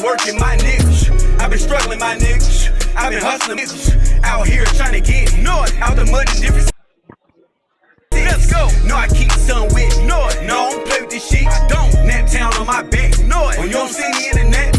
working my niggas. I've been struggling my niggas. I've been hustling niggas. Out here trying to get it. Out the mud and different. Let's go. No, I keep some with me. No, I don't play with this shit. I don't. Nap town on my back. No, when you don't see me in the net,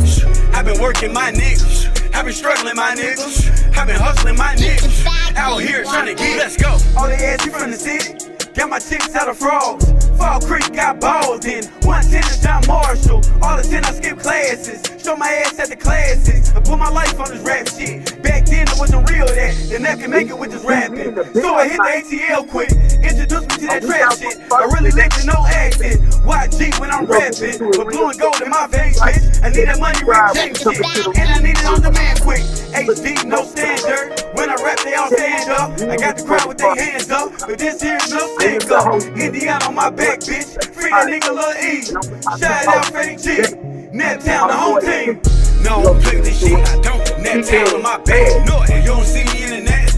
I've been working my niggas. I've been struggling my niggas. I've been hustling my niggas. Out here trying to get it. Let's go. All they ask you from the city. Got my chicks out of frogs. Fall Creek got balls in. 110 to John Marshall. All the 10 I skip classes. Show my ass at the classes. I put my life on this rap shit. Back then it wasn't real that. Then I can make it with this rapping. So I hit the ATL quick. Introduce me to that trap shit. I really let you know acting. YG when I'm rapping. With blue and gold in my veins, bitch. I need that money rap James shit. And I need it on demand quick. HD, no standard. When I rap, they all stand up. I got the crowd with their hands up. But this here's no stand up. Indiana on my back, bitch. Free that nigga Lil E. Shout out Freddie G. Nap Town, the home team. No, I don't play with this shit. I don't. Nap Town on my back. No, you don't see me in the net.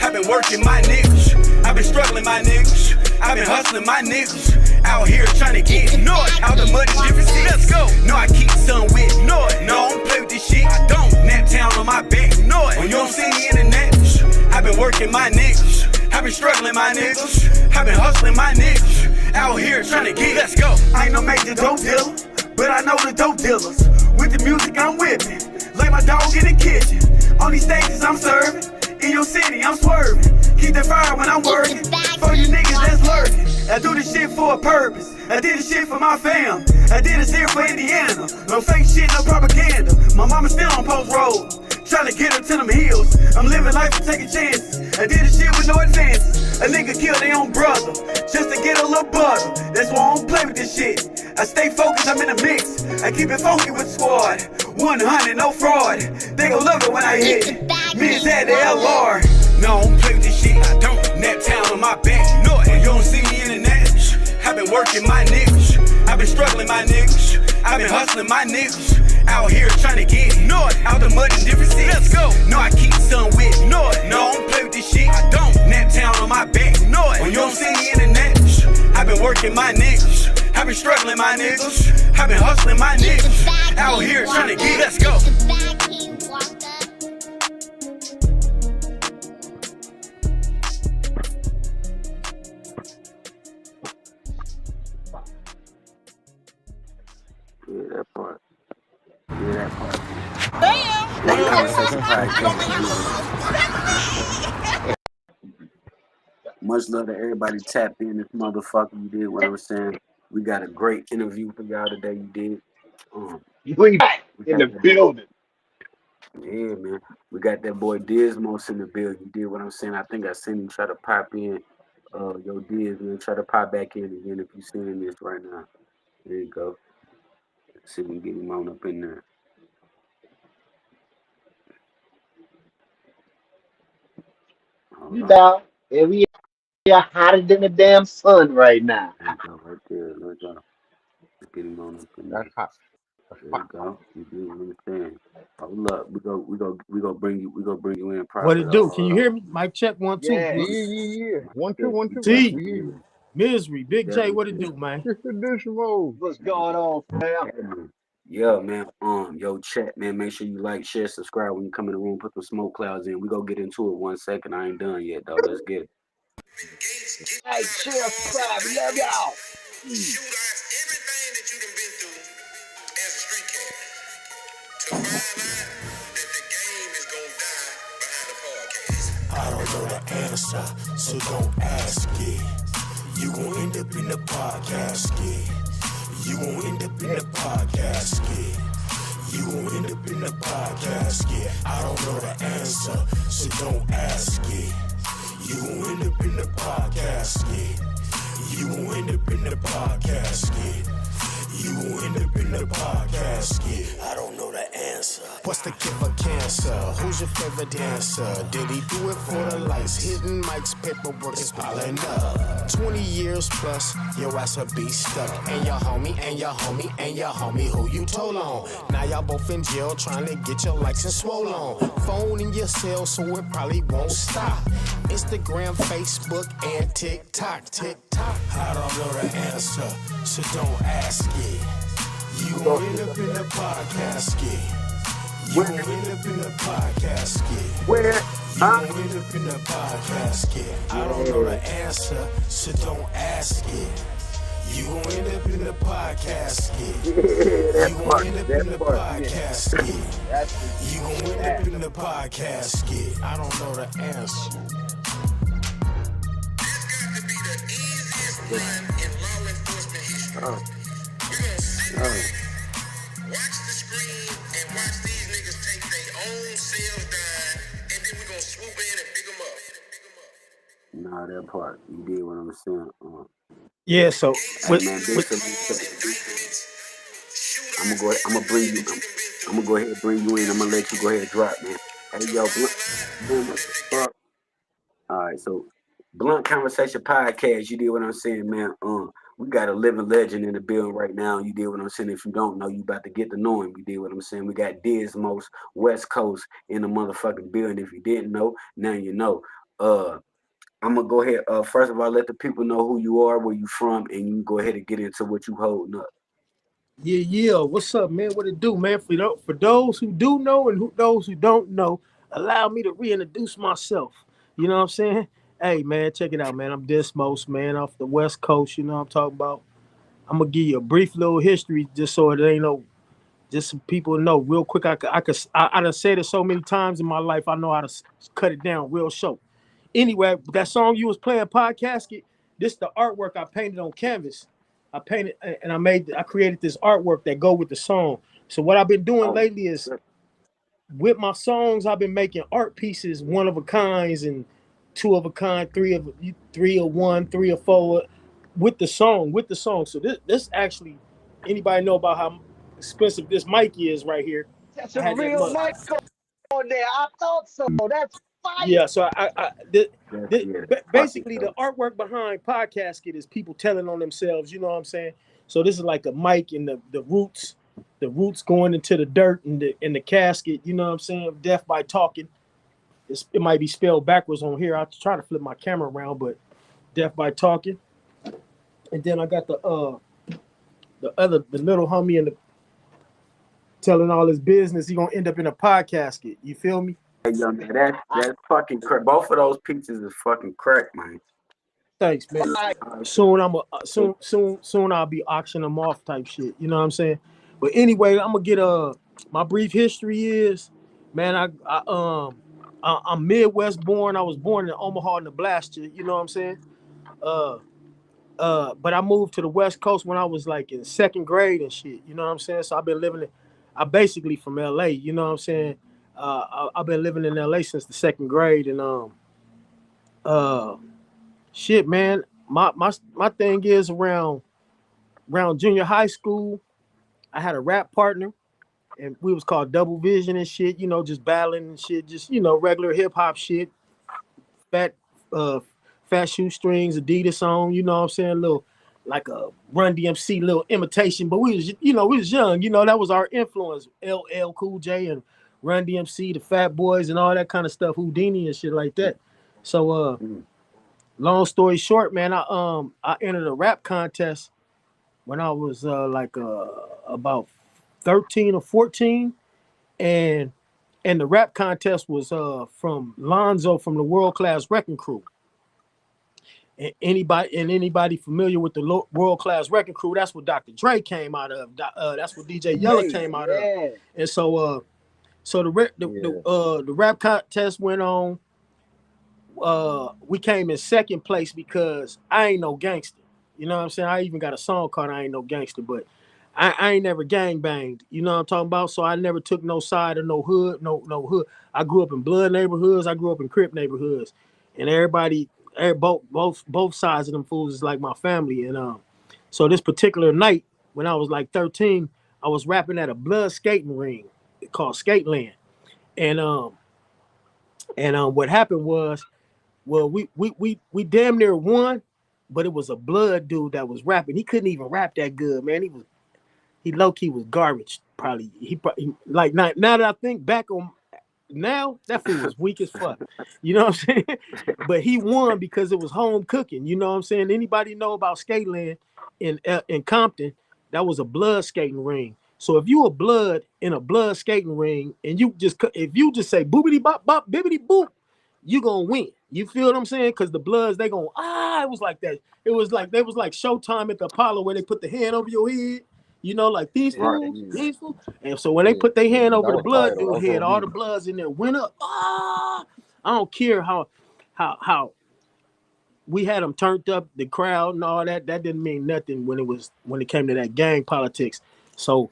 I've been working my niggas. I've been struggling my niggas. I've been hustling my niggas. Out here trying to get it. Out the mud and different shit. Let's go. No, I keep some with me. No, I don't play with this shit. I don't. Nap Town on my back. No, when you don't see me in the net, I've been working my niggas. I've been struggling my niggas. I've been hustling my niggas. Out here trying to get it. Let's go. I ain't no major dope dealer, but I know the dope dealers. With the music I'm whipping, like my dog in the kitchen. On these stages I'm serving. In your city, I'm swerving. Keep that fire when I'm working. For you niggas that's lurking. I do this shit for a purpose. I did this shit for my fam. I did this here for Indiana. No fake shit, no propaganda. My mama still on post road. Trying to get her to them hills. I'm living life and taking chances. I did this shit with no advances. A nigga killed their own brother just to get a little butter. That's why I don't play with this shit. I stay focused, I'm in the mix. I keep it funky with the squad. 100, no fraud. They gon' love it when I hit it. Me and that, the LR. No, I don't play with this shit. I don't. Nap Town on my back. No, you don't see me in the net. I've been working my niggas. I've been struggling my niggas. I've been hustling my niggas. Out here trying to get it. Out the mud and different shit. Let's go. No, I keep some with me. No, I don't play with this shit. I don't. Nap Town on my back. No, when you don't see me in the net, I've been working my niggas. I've been struggling my niggas. I've been hustling my niggas. Out here trying to get it. Let's go. Yeah, that part. Yeah, that part. Much love to everybody tapped in this motherfucker. You did what I was saying. We got a great interview for y'all today. You did. We back in the building. Yeah, man. We got that boy Dismost in the building. You did what I'm saying. I think I seen him try to pop in. Yo, Diaz, man, try to pop back in again if you're seeing this right now. There you go. Let's see if we can get him on up in there. You know, and we are hotter than the damn sun right now. There you go, right there. Let's get him on up in there. That's hot. There you go. You do understand. Hold up. We go bring you in properly. What it do? Can you hear me? Mic check 1 2. Yeah. 1 2 1 2. T. Misery. Big J, what it do, man? What's going on, fam? Yeah, man. Yo, chat, man. Make sure you like, share, subscribe when you come in the room. Put the smoke clouds in. We gonna get into it 1 second. I ain't done yet, though. Let's get it. Hey, share, subscribe. Love y'all. Everything that you done been through as a street cat to find out that the game is gonna die behind the podcast. I don't know the answer, so don't ask it. You gon' end up in the podcast skit. You gon' end up in the podcast skit. You gon' end up in the podcast skit. I don't know the answer, so don't ask it. You gon' end up in the podcast skit. You gon' end up in the podcast skit. You gon' end up in the podcast skit. I don't know the answer. What's the cure for cancer? Who's your favorite dancer? Did he do it for the lights? Hidden mics, paperwork is piling up. 20 years plus, your ass will be stuck. And your homie, and your homie, and your homie who you told on. Now y'all both in jail trying to get your likes and swollen. Phone in your cell so it probably won't stop. Instagram, Facebook, and TikTok. I don't know the answer, so don't ask it. You gon' end up in the podcast skit. You gon' end up in the podcast skit. Where? You gon' end up in the podcast skit. I don't know the answer, so don't ask it. You gon' end up in the podcast skit. You gon' end up in the podcast skit. You gon' end up in the podcast skit. I don't know the answer. To be the easiest one in law enforcement history. We're gonna sit watch the screen and watch these niggas take their own cells down, and then we're gonna swoop in and pick them up. Nah, that part. You did what I'm saying. Yeah, so Hey, man, I'm gonna bring you. I'm gonna go ahead and bring you in. I'm gonna let you go ahead and drop, man. Hey, yo, Blunt. All right, so Blunt Conversation Podcast. You did what I'm saying, man. We got a living legend in the building right now. You did what I'm saying. If you don't know, you about to get to know him. You did what I'm saying. We got Diaz Dismost, West Coast in the motherfucking building. If you didn't know, now you know. I'm gonna go ahead. First of all, let the people know who you are, where you from, and you can go ahead and get into what you holding up. Yeah. What's up, man? What it do, man? For those who do know and those who don't know, allow me to reintroduce myself. You know what I'm saying? Hey, man, check it out, man. I'm Dismost, man, off the West Coast. You know what I'm talking about? I'm gonna give you a brief little history, just so it ain't no, just so people know real quick. I done said it so many times in my life. I know how to cut it down real short. Anyway, that song you was playing, Podcast, this the artwork I painted on canvas. I painted and I created this artwork that go with the song. So what I've been doing lately is with my songs, I've been making art pieces, one of a kinds and two of a kind, three of one, three or four with the song. So this actually, anybody know about how expensive this mic is right here? That's a real mic on there. I thought so. That's fire. Yeah, so basically the artwork behind Podcast is people telling on themselves, you know what I'm saying? So this is like a mic and the roots going into the dirt and the casket, you know what I'm saying? Death by talking. It might be spelled backwards on here. I'll try to flip my camera around, but death by talking. And then I got the little homie in the telling all his business. He gonna end up in a podcast. You feel me? Hey, yo, man, that's fucking crack. Both of those pieces is fucking crack, man. Thanks, man. Soon I'll be auctioning them off type shit. You know what I'm saying? But anyway, I'm gonna get my brief history is, man, I'm Midwest born. I was born in Omaha, Nebraska. You know what I'm saying? But I moved to the West Coast when I was like in second grade and shit. You know what I'm saying? So I've been living I'm basically from LA. You know what I'm saying? I've been living in LA since the second grade, and shit, man. My thing is around junior high school, I had a rap partner, and we was called Double Vision and shit. You know, just battling and shit, just regular hip hop shit. Fat shoestrings, Adidas on. You know what I'm saying? Little like a Run DMC little imitation, but we was young. You know, that was our influence. LL Cool J and Run DMC, the Fat Boys, and all that kind of stuff, Houdini and shit like that. So, long story short, man, I entered a rap contest when I was about 13 or 14, and the rap contest was from Lonzo from the World Class Wrecking Crew. And anybody familiar with the World Class Wrecking Crew? That's what Dr. Dre came out of. That's what DJ Yella came out of. And so the rap contest went on. We came in second place because I ain't no gangster. You know what I'm saying? I even got a song called I Ain't No Gangster, but I ain't never gang banged. You know what I'm talking about? So I never took no side of no hood, no hood. I grew up in blood neighborhoods. I grew up in Crip neighborhoods, and both sides of them fools is like my family. And so this particular night when I was like 13, I was rapping at a blood skating ring called Skateland, and what happened was, well, we damn near won, but it was a blood dude that was rapping. He couldn't even rap that good, man. He low key was garbage. Probably he like now that I think back on. Now that fool was weak as fuck. You know what I'm saying? But he won because it was home cooking. You know what I'm saying? Anybody know about Skateland in Compton? that was a blood skating ring. So if you a blood in a blood skating ring and if you just say boobity bop bop bibbity boop, you gonna win. You feel what I'm saying? Because the Bloods, they gonna it was like that. It was like Showtime at the Apollo where they put the hand over your head, like these Right. fools, Yeah. these fools. And so when they put their hand over That the was Blood title. dude head, all the Bloods in there went up. I don't care how we had them turned up, the crowd and all that. That didn't mean nothing when it came to that gang politics. So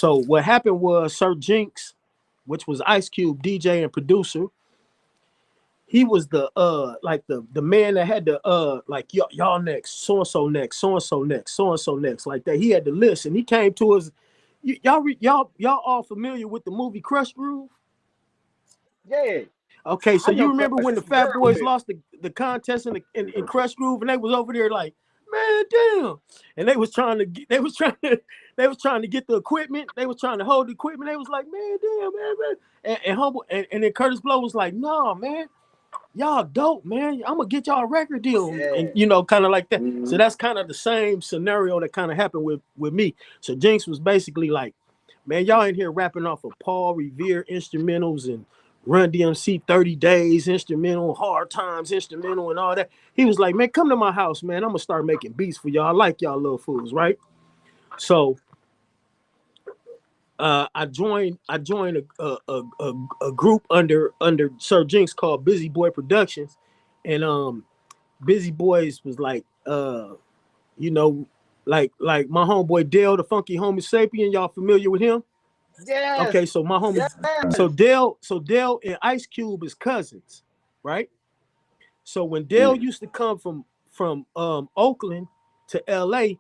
what happened was Sir Jinx, which was Ice Cube, DJ and producer, he was the the man that had the like y'all next, so and so next, so and so next, so and so next, like that. He had the list, and he came to us. Y'all all familiar with the movie Crush Groove? Yeah. Okay, so I you know remember when the Crush Fat Boys Groove. lost the contest in Crush Groove, and they was over there like, man, damn, and they was trying to get the equipment. They was trying to hold the equipment. They was like, man, damn, man. And humble, and then Curtis Blow was like, nah, man, y'all dope, man. I'm gonna get y'all a record deal, Yeah. and kind of like that. Mm-hmm. So that's kind of the same scenario that kind of happened with me. So Jinx was basically like, man, y'all in here rapping off of Paul Revere instrumentals and Run DMC 30 Days instrumental, Hard Times instrumental, and all that. He was like, man, come to my house, man. I'm gonna start making beats for y'all. I like y'all little fools, right? So I joined a group under Sir Jinx called Busy Boy Productions, and Busy Boys was like like my homeboy Dale, the Funky Homo Sapien. Y'all familiar with him? Yes. Okay, so my homie, Yes. so Dale and Ice Cube is cousins, right? So when Dale used to come from Oakland to LA,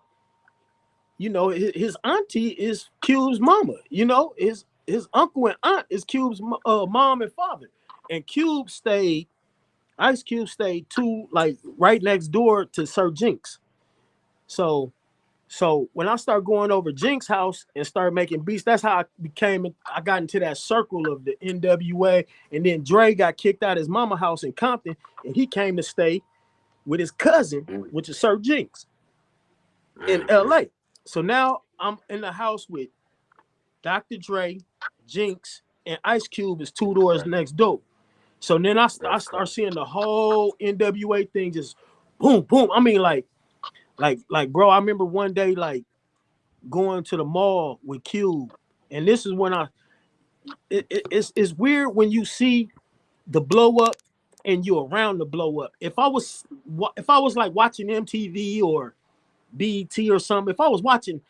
his auntie is Cube's mama. His uncle and aunt is Cube's mom and father. And Ice Cube stayed like right next door to Sir Jinx. So when I started going over Jinx' house and started making beats, that's how I got into that circle of the NWA. And then Dre got kicked out of his mama house in Compton, and he came to stay with his cousin, which is Sir Jinx, in LA. So now I'm in the house with Dr. Dre, Jinx, and Ice Cube is 2 doors next door. So then I start seeing the whole NWA thing just boom, boom. I mean, like, bro, I remember one day, like, going to the mall with Cube, and this is when it's weird when you see the blow up and you're around the blow up. If I was like watching MTV or BET or something, if I was watching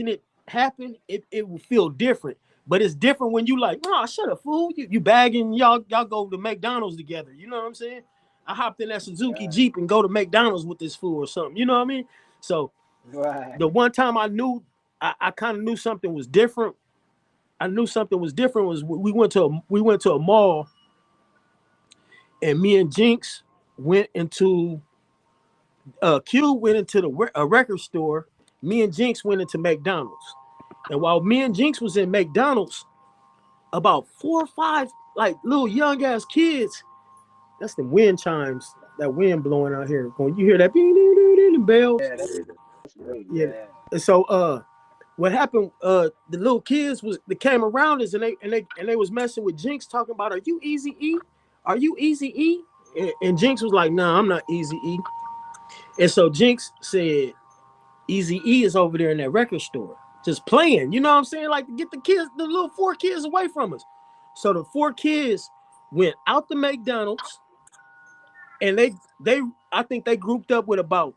it happen, it would feel different. But it's different when you like, oh, shut up, fool. You bagging, y'all go to McDonald's together. You know what I'm saying? I hopped in that Suzuki Jeep and go to McDonald's with this fool or something. You know what I mean? So the one time I knew, I kind of knew something was different. I knew something was different was we went to a mall, and me and Jinx went into Q went into a record store. Me and Jinx went into McDonald's, and while me and Jinx was in McDonald's, about 4 or 5 like little young ass kids. That's the wind chimes. That wind blowing out here. When you hear that ding ding ding ding bells, Yeah, that's great. yeah. And so what happened? The little kids they came around us and they was messing with Jinx, talking about, are you Easy E? Are you Easy E? And Jinx was like, nah, I'm not Easy E. And so Jinx said, Easy E is over there in that record store, just playing. You know what I'm saying? Like, to get the little 4 kids away from us. So the 4 kids went out to McDonald's, and I think they grouped up with about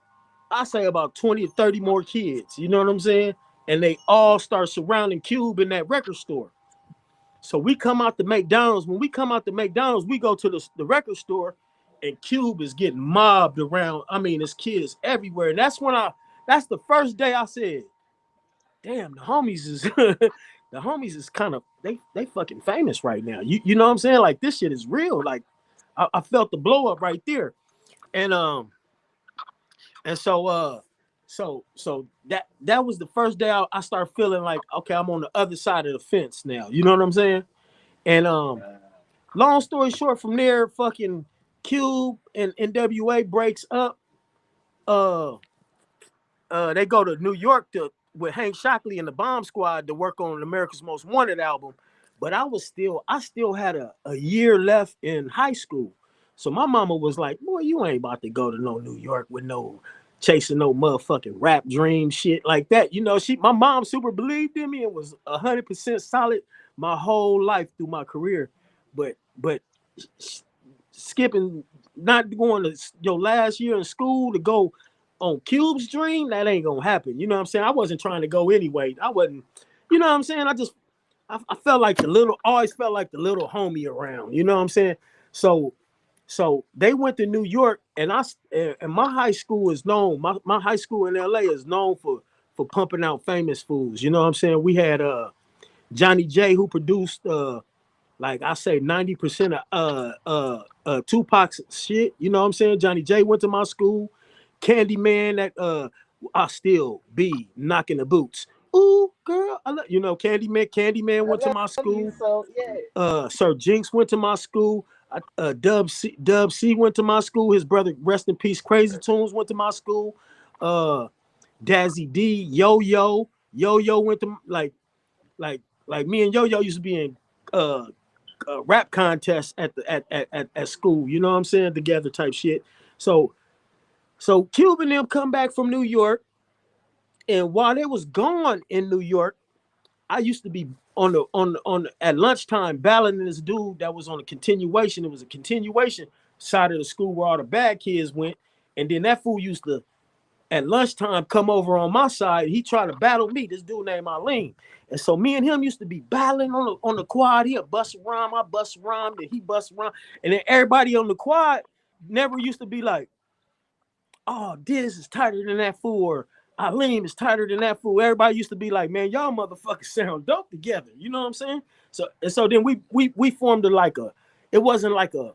20 or 30 more kids. You know what I'm saying? And they all start surrounding Cube in that record store. So we come out to McDonald's. When we come out to McDonald's, we go to the record store, and Cube is getting mobbed around. I mean, there's kids everywhere. And that's the first day I said, damn, the homies is kind of, they fucking famous right now. You know what I'm saying? Like, this shit is real. Like, I felt the blow up right there. And so that was the first day I started feeling like, okay, I'm on the other side of the fence now. You know what I'm saying? And long story short, from there, fucking Cube and NWA breaks up. They go to New York with Hank Shockley and the Bomb Squad to work on America's Most Wanted album, but I still had a year left in high school. So my mama was like, boy, you ain't about to go to no New York with no chasing no motherfucking rap dream shit like that. You know, my mom super believed in me and was 100% solid my whole life through my career. But skipping, not going to your last year in school to go on Cube's dream, that ain't gonna happen. You know what I'm saying? I wasn't trying to go anyway. I wasn't, you know what I'm saying? I felt like always felt like the little homie around. You know what I'm saying? So they went to New York, and my high school is known. My high school in LA is known for pumping out famous fools. You know what I'm saying? We had Johnny J, who produced like I say 90% of Tupac's shit. You know what I'm saying? Johnny J went to my school. Candyman, that I still be knocking the boots. Ooh, girl, you know, Candyman went to my school. So yeah. Sir Jinx went to my school. Dub C went to my school. His brother, rest in peace, Crazy Tunes went to my school. Dazzy D, Yo went to like me and Yo used to be in rap contests at school. You know what I'm saying? Together type shit. So Cube and them come back from New York, and while they was gone in New York, I used to be at lunchtime battling this dude that was on a continuation. It was a continuation side of the school where all the bad kids went, and then that fool used to at lunchtime come over on my side. He tried to battle me. This dude named Arlene, and so me and him used to be battling on the quad. He'll bust a rhyme, I bust a rhyme, then he bust a rhyme, and then everybody on the quad never used to be like, oh, Diz is tighter than that fool, or Aleem is tighter than that fool. Everybody used to be like, man, y'all motherfuckers sound dope together. You know what I'm saying? So then we formed it wasn't like a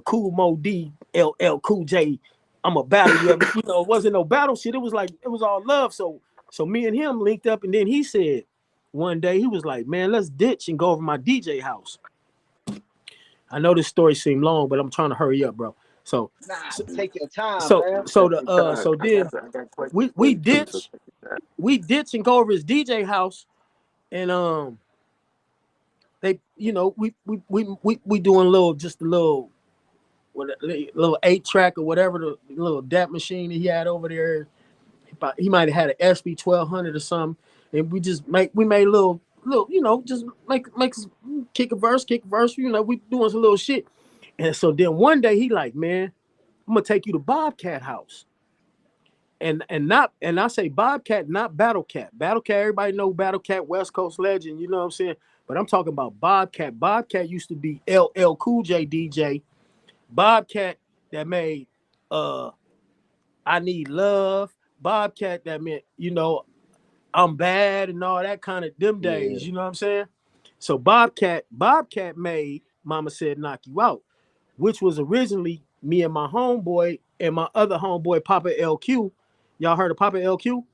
Cool Mo D, LL Cool J, I'm a battle you. You know, it wasn't no battle shit. It was all love. So me and him linked up, and then he said one day, he was like, man, let's ditch and go over my DJ house. I know this story seemed long, but I'm trying to hurry up, bro. Take your time, so then we ditch and go over his DJ house, and they, you know, we doing a little 8-track or whatever, the little DAP machine that he had over there. He might have had an SB 1200 or something, and we made a little, you know, just make kick a verse, you know, we doing some little shit. And so then one day he like, man, I'm gonna take you to Bobcat house. And I say Bobcat, not Battle Cat. Battle Cat, everybody know Battle Cat, West Coast legend, you know what I'm saying? But I'm talking about Bobcat. Bobcat used to be LL Cool J DJ. Bobcat that made I Need Love. Bobcat that meant, you know, I'm bad and all that kind of them days, you know what I'm saying? So Bobcat made Mama Said Knock You Out, which was originally me and my homeboy and my other homeboy, Papa LQ. Y'all heard of Papa LQ?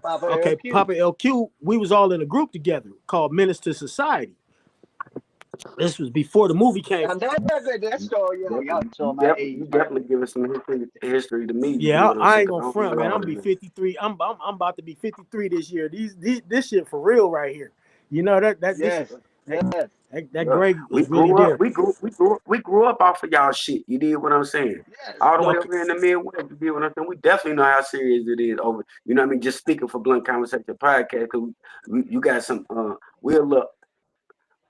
Papa okay, LQ. Papa LQ, we was all in a group together called Menace to Society. This was before the movie came. That story, you definitely give us some history to me. Yeah, I ain't gonna front, man. I'm gonna be 53. I'm about to be 53 this year. This shit for real right here. You know that Greg was really there. We grew up off of y'all shit. You did what I'm saying? Yes. All the way over in the Midwest, you did what I'm saying? We definitely know how serious it is over. You know what I mean? Just speaking for Blunt Conversation podcast, because you got some. We're a little.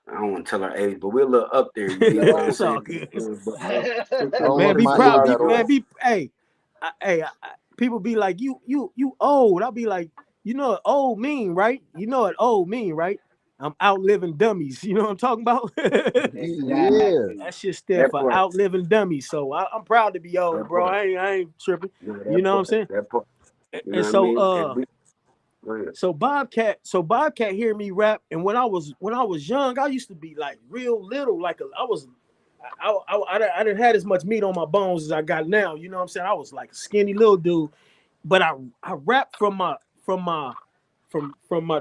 I don't want to tell our age, but we're a little up there. You did what I'm saying? Man, be proud. Man, hey, people be like, you old. I'll be like, you know what old mean, right? You know what old mean, right? I'm outliving dummies. You know what I'm talking about? Yeah. That shit stand for outliving dummies. So I'm proud to be old, bro. I ain't tripping. You know what I'm saying? That part. And so Bobcat hear me rap, and when I was young, I used to be like real little, like I didn't have as much meat on my bones as I got now. You know what I'm saying? I was like a skinny little dude, but I rapped from my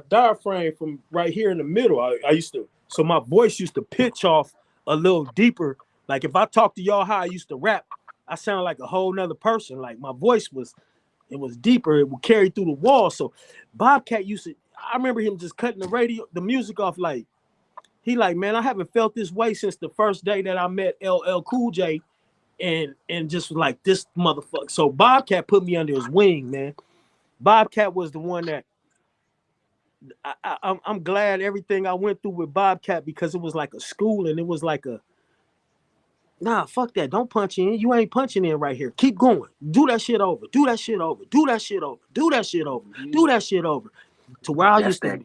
diaphragm from right here in the middle. I used to, so my voice used to pitch off a little deeper. Like if I talk to y'all how I used to rap, I sound like a whole nother person. Like my voice was deeper. It would carry through the wall. So Bobcat used to. I remember him just cutting the music off like. He like, man, I haven't felt this way since the first day that I met LL Cool J, and just like this motherfucker. So Bobcat put me under his wing, man. Bobcat was the one that I'm glad everything I went through with Bobcat, because it was like a school, and it was like a nah, fuck that. Don't punch in. You ain't punching in right here. Keep going. Do that shit over. Do that shit over. Do that shit over. Do that shit over. Do that shit over. To where I used to,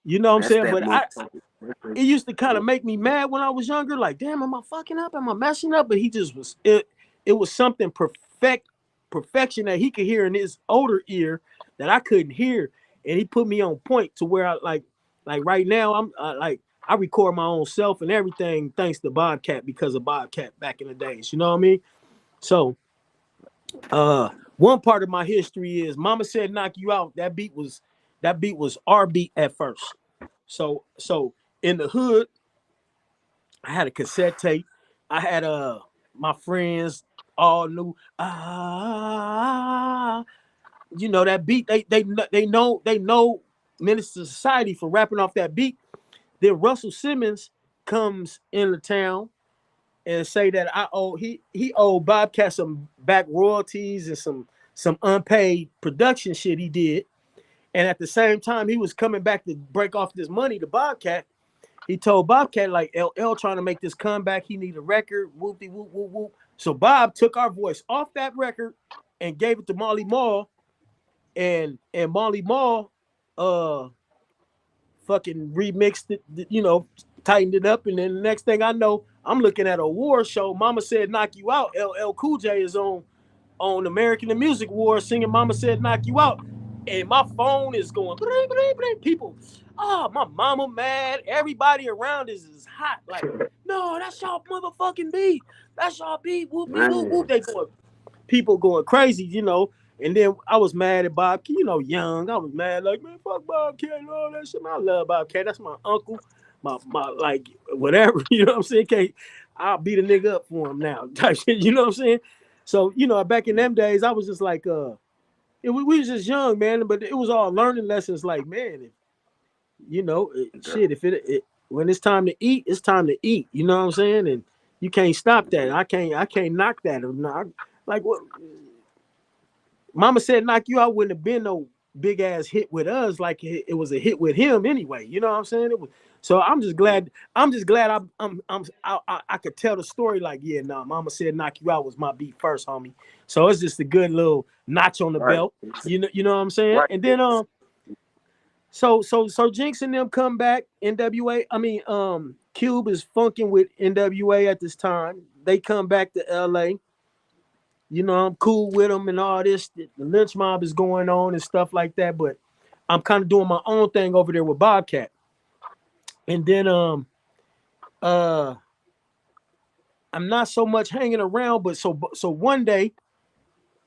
you know what I'm saying? But it used to kind of make me mad when I was younger. Like, damn, am I fucking up? Am I messing up? But he just was, it was something perfection that he could hear in his older ear that I couldn't hear. And he put me on point to where I like right now, I'm like, I record my own self and everything thanks to Bobcat, because of Bobcat back in the days. You know what I mean? So one part of my history is Mama Said Knock You Out. That beat was our beat at first. So in the hood, I had a cassette tape. I had my friends all knew you know that beat. They know Minister Society for rapping off that beat. Then Russell Simmons comes into town and say that he owed Bobcat some back royalties and some unpaid production shit he did. And at the same time, he was coming back to break off this money to Bobcat. He told Bobcat, like, LL trying to make this comeback, he need a record, whoop-de whoop whoop whoop. So Bob took our voice off that record and gave it to Marley Marl, and Marley Marl fucking remixed it, you know, tightened it up, and then the next thing I know, I'm looking at a award show. Mama Said Knock You Out. LL Cool J is on American Music Awards singing Mama Said Knock You Out. And my phone is going, bling, bling, bling. People, oh, my mama mad. Everybody around is hot. Like, no, that's y'all motherfucking beat. That's y'all beat. Whoop, whoop, whoop. They going, people going crazy, you know. And then I was mad at Bob, you know, young. I was mad, like, man, fuck Bobcat and all that shit. Man, I love Bobcat. That's my uncle, my like, whatever. You know what I'm saying? Okay, I'll beat a nigga up for him now, type shit. You know what I'm saying? So, you know, back in them days, I was just like, we was just young, man, but it was all learning lessons. Like, man, you know, shit. If when it's time to eat, it's time to eat. You know what I'm saying? And you can't stop that. I can't knock that. Like what? Mama Said Knock You Out wouldn't have been no big ass hit with us. Like it was a hit with him anyway. You know what I'm saying? It was. So I'm just glad I could tell the story. Like, yeah, nah, Mama Said Knock You Out was my beat first, homie. So it's just a good little notch on the belt. You know what I'm saying? Right. And then so Jinx and them come back. NWA, I mean, Cube is funking with NWA at this time. They come back to LA. You know, I'm cool with them and all this. The lynch mob is going on and stuff like that, but I'm kind of doing my own thing over there with Bobcat. And then I'm not so much hanging around, but so one day,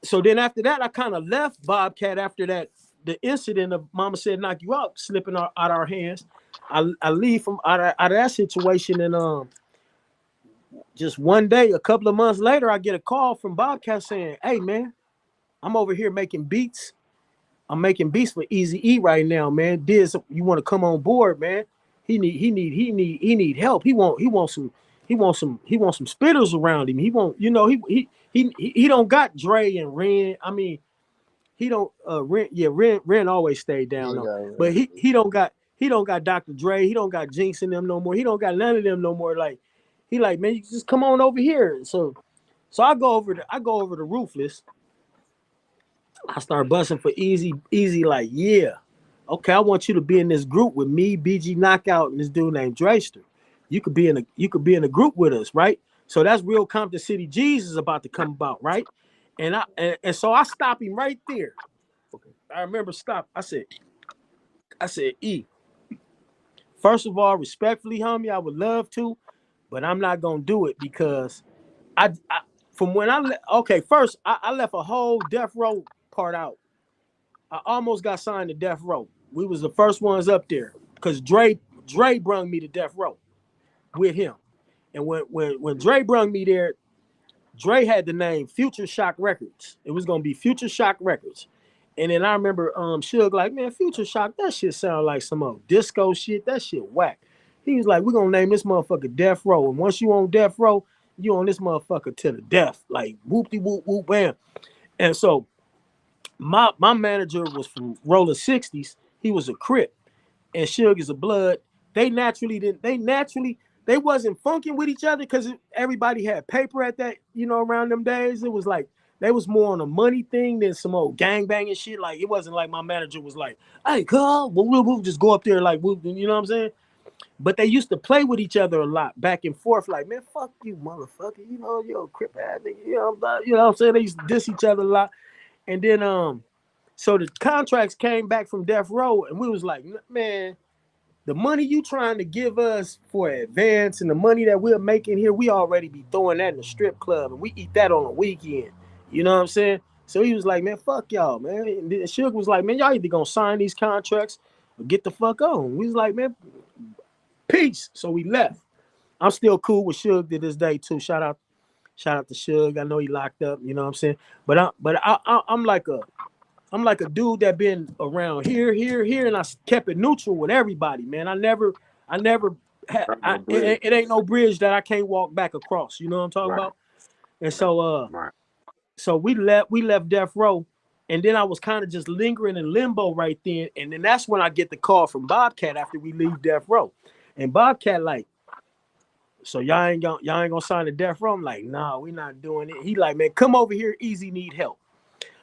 so then after that, I kind of left Bobcat after that, the incident of Mama Said Knock You Out slipping out our hands. I leave from out of that situation, and just one day, a couple of months later, I get a call from Bobcat saying, "Hey man, I'm over here making beats. I'm making beats for Eazy-E right now, man. Diz, you want to come on board, man? He need help. He wants some spitters around him. He won't, you know, he don't got Dre and Ren. I mean, he don't Ren always stayed down though. But he don't got Dr. Dre. He don't got Jinx in them no more. He don't got none of them no more. Like he like, man, you just come on over here. So I go over to Ruthless. I start busting for Easy like, yeah. Okay, I want you to be in this group with me, BG Knockout, and this dude named Drayster. You could be in a group with us, right? So that's Real Compton City G's is about to come about, right? And so I stop him right there. I remember stop. I said, E. First of all, respectfully, homie, I would love to, but I'm not gonna do it because I left a whole Death Row part out. I almost got signed to Death Row. We was the first ones up there because Dre brung me to Death Row with him. And when Dre brung me there, Dre had the name Future Shock Records. It was gonna be Future Shock Records. And then I remember Suge like, man, Future Shock, that shit sound like some old disco shit. That shit whack. He was like, we're gonna name this motherfucker Death Row. And once you on Death Row, you on this motherfucker to the death. Like whoop-de whoop whoop bam. And so my manager was from Roller 60s. He was a Crip. And Suge is a Blood. They wasn't funking with each other because everybody had paper at that, around them days. It was like they was more on a money thing than some old gangbanging shit. Like it wasn't like my manager was like, hey, Carl, we'll just go up there like, you know what I'm saying? But they used to play with each other a lot, back and forth. Like, man, fuck you, motherfucker. Yo, Crip ass nigga. You know what I'm saying? They used to diss each other a lot. And then so the contracts came back from Death Row, and we was like, man, the money you trying to give us for advance and the money that we're making here, we already be throwing that in the strip club, and we eat that on a weekend. You know what I'm saying? So he was like, man, fuck y'all, man. And Suge was like, man, y'all either gonna sign these contracts or get the fuck on. We was like, man, peace. So we left. I'm still cool with Suge to this day too. Shout out to Suge. I know he locked up. You know what I'm saying? But I'm like a dude that been around here, and I kept it neutral with everybody, man. I never had. It ain't no bridge that I can't walk back across. You know what I'm talking about? And so so we left Death Row, and then I was kind of just lingering in limbo right then, and then that's when I get the call from Bobcat after we leave Death Row, and Bobcat like, so y'all ain't gonna sign the Death Row? I'm like, nah, we not doing it. He like, man, come over here, Easy need help.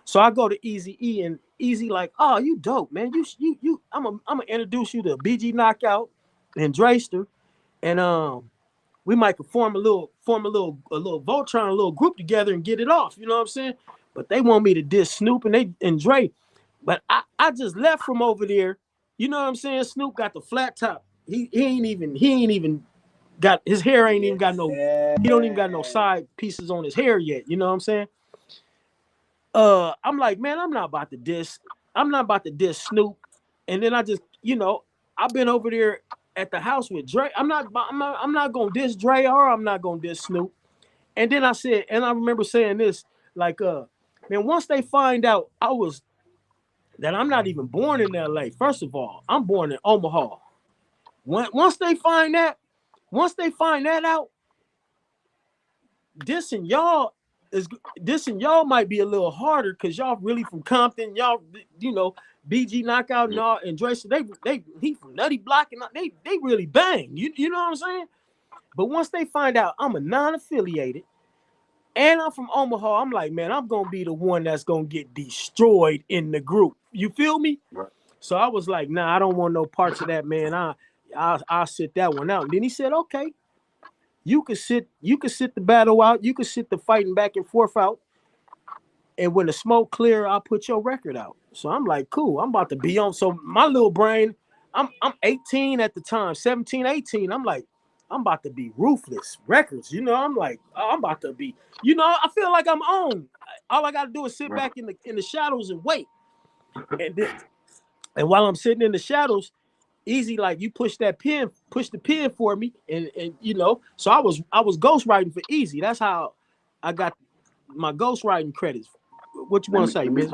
So I go to Easy E, and Easy like, oh, you dope, man. You I'm gonna introduce you to BG Knockout and Drayster, and we might form a little Voltron, a little group together and get it off. You know what I'm saying? But they want me to diss Snoop and Dre. But I just left from over there. You know what I'm saying? Snoop got the flat top. He ain't even got his hair ain't even got no. He don't even got no side pieces on his hair yet. You know what I'm saying? I'm like, man, I'm not about to diss Snoop. And then I just, I've been over there at the house with Dre. I'm not gonna diss Dre, or I'm not gonna diss Snoop. And then I said, and I remember saying this, like, man, once they find out that I'm not even born in LA, first of all, I'm born in Omaha. Once they find that out, dissing y'all might be a little harder because y'all really from Compton. Y'all, BG Knockout and all, and Dre, he from Nutty Block, and they really bang. You know what I'm saying? But once they find out I'm a non-affiliated and I'm from Omaha, I'm like, man, I'm gonna be the one that's gonna get destroyed in the group. You feel me? Right. So I was like, nah, I don't want no parts of that, man. I'll sit that one out. And then he said, okay. You could sit the battle out. You could sit the fighting back and forth out. And when the smoke clear, I'll put your record out. So I'm like, cool. I'm about to be on. So my little brain, I'm 18 at the time, 17, 18. I'm like, I'm about to be Ruthless Records. I'm like, I'm about to be, I feel like I'm on. All I got to do is sit back in the shadows and wait. And while I'm sitting in the shadows, Easy, like, you push the pen for me, and so I was ghostwriting for Easy. That's how I got my ghostwriting credits. What you want to say, man?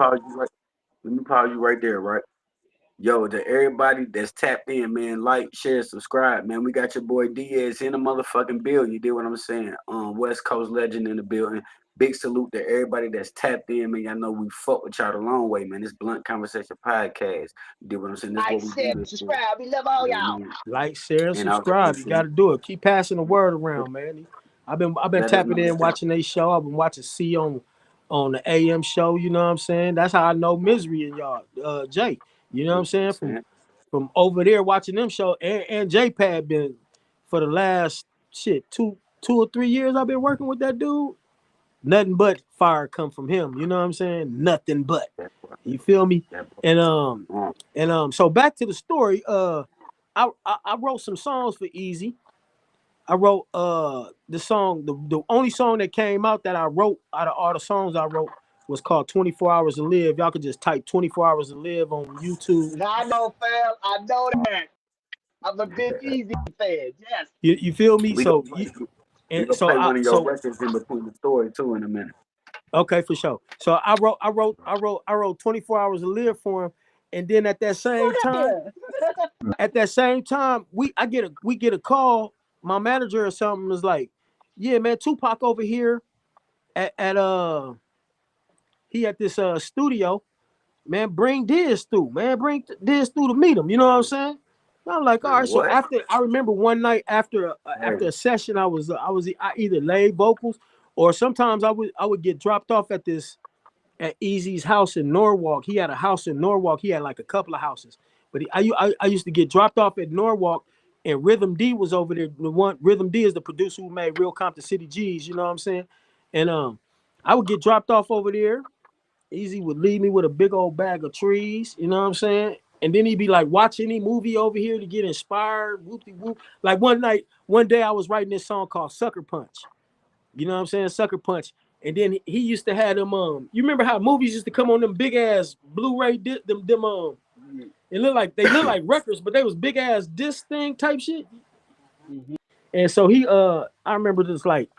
Let me pause you right there, right? Yo, to everybody that's tapped in, man, like, share, subscribe, man. We got your boy Diaz in the motherfucking building. You did what I'm saying? West Coast legend in the building. Big salute to everybody that's tapped in, man. Y'all know we fuck with y'all the long way, man. This Blunt Conversation podcast. You did what I'm saying? This like, what we share, subscribe. We love all y'all. Like, share, and subscribe. You got to do it. Keep passing the word around, man. I've been tapping in, watching their show. I've been watching C on the AM show. You know what I'm saying? That's how I know Misery and y'all, Jay. You know what I'm saying? From over there watching them show, and J-Pad been for the last 2 or 3 years. I've been working with that dude. Nothing but fire come from him. You know what I'm saying? Nothing but. You feel me? And so back to the story. I wrote some songs for Easy. I wrote the song, the only song that came out that I wrote out of all the songs I wrote was called 24 Hours to Live. Y'all could just type 24 Hours to Live on YouTube. I know, fam. I know that. I'm a big Easy fan. Yes. You feel me? We And gonna play one of your records in between the story too in a minute. Okay, for sure. So I wrote 24 Hours to Live for him, and then at that same time, we get a call. My manager or something was like, "Yeah, man, Tupac over here at he at this studio, man. Bring Diaz through, man. Bring Diaz through to meet him. You know what I'm saying?" And I'm like, "All right." So What? after I remember one night after a session, I either laid vocals or sometimes I would get dropped off at Easy's house in Norwalk. He had a house in Norwalk. He had like a couple of houses, but I used to get dropped off at Norwalk, and Rhythm D was over there. Rhythm D is the producer who made Real Compton City G's. You know what I'm saying? And I would get dropped off over there. Easy would leave me with a big old bag of trees. You know what I'm saying? And then he'd be like, watch any movie over here to get inspired. Whoopty whoop. Like one day I was writing this song called Sucker Punch. You know what I'm saying? Sucker Punch. And then he used to have them. You remember how movies used to come on them big ass Blu-ray they look like records, but they was big ass disc thing type shit. Mm-hmm. And so I remember just like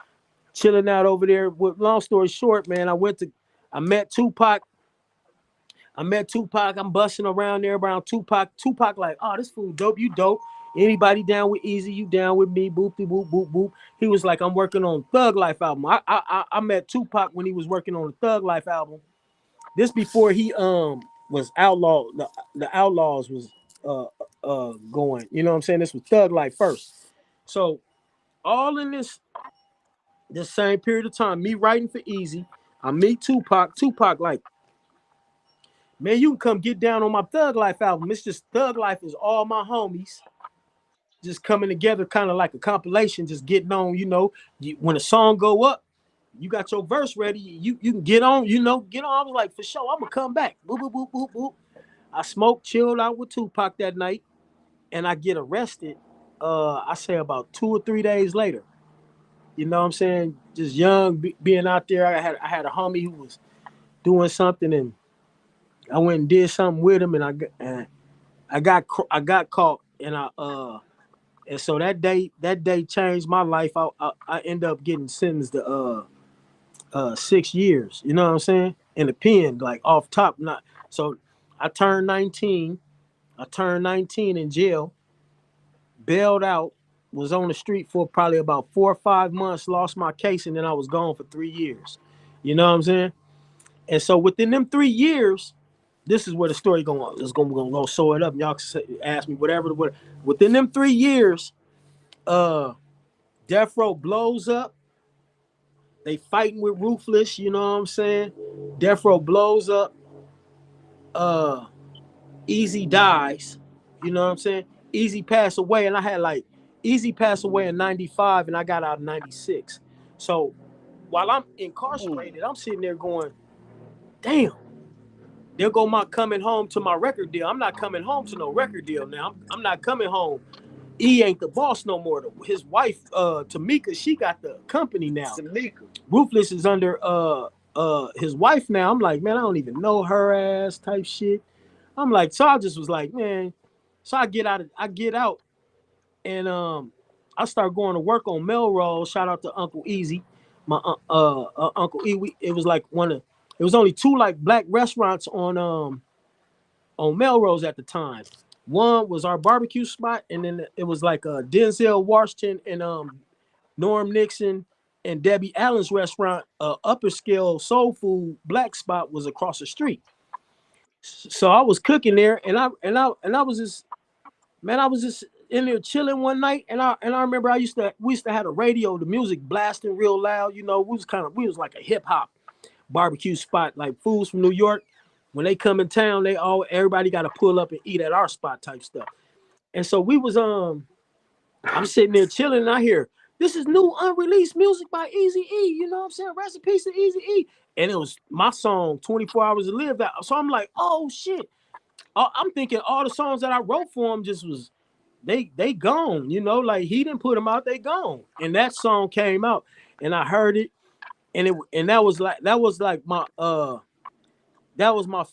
chilling out over there. With long story short, man, I met Tupac. I'm busting around there around Tupac. Tupac like, oh, this fool dope. You dope. Anybody down with Easy? You down with me? Boop, boop, boop, boop. He was like, I'm working on Thug Life album. I met Tupac when he was working on the Thug Life album. This before he was outlaw. The Outlaws was going. You know what I'm saying? This was Thug Life first. So all in this same period of time, me writing for Easy, I meet Tupac. Tupac like, man, you can come get down on my Thug Life album. It's just Thug Life is all my homies just coming together, kind of like a compilation, just getting on, you know. When a song go up, you got your verse ready. You can get on, you know, get on. I was like, for sure, I'm gonna come back. Boop, boop, boop, boop, boop. I smoked, chilled out with Tupac that night, and I get arrested. I say about 2 or 3 days later. You know what I'm saying? Just young, being out there. I had a homie who was doing something, and I went and did something with him, and I got caught, and so that day changed my life. I ended up getting sentenced to 6 years. You know what I'm saying? In the pen, like off top. Not so. I turned 19. In jail, bailed out, was on the street for probably about 4 or 5 months, lost my case, and then I was gone for 3 years. You know what I'm saying? And so within them 3 years, this is where the story going on. It's gonna sew it up. Y'all can ask me whatever. Within them 3 years, Death Row blows up. They fighting with Ruthless. You know what I'm saying? Death Row blows up. Easy dies. You know what I'm saying? Easy passed away, and I had like Easy passed away in 95, and I got out in 96. So while I'm incarcerated, I'm sitting there going, damn. There go my coming home to my record deal. I'm not coming home to no record deal now. I'm not coming home. E ain't the boss no more. His wife, Tamika, she got the company now. Tamika. Ruthless is under his wife now. I'm like, man, I don't even know her ass type shit. I'm like, so I just was like, man. So I get out, and I start going to work on Melrose. Shout out to Uncle Easy, my Uncle E. It was like it was only 2 like black restaurants on Melrose at the time. One was our barbecue spot, and then it was like Denzel Washington and Norm Nixon and Debbie Allen's restaurant. Upper scale soul food black spot was across the street. So I was cooking there, and I was just, man, I was just in there chilling one night, and I remember we used to have a radio, the music blasting real loud. You know, we was like a hip hop barbecue spot, like fools from New York. When they come in town, everybody got to pull up and eat at our spot type stuff. And so we was I'm sitting there chilling, and I hear, this is new unreleased music by Eazy-E. You know what I'm saying? Rest in peace to Eazy-E. And it was my song, 24 Hours to Live. So I'm like, oh shit. I'm thinking all the songs that I wrote for him just was, they gone. You know, like he didn't put them out, they gone. And that song came out, and I heard it, and that was like my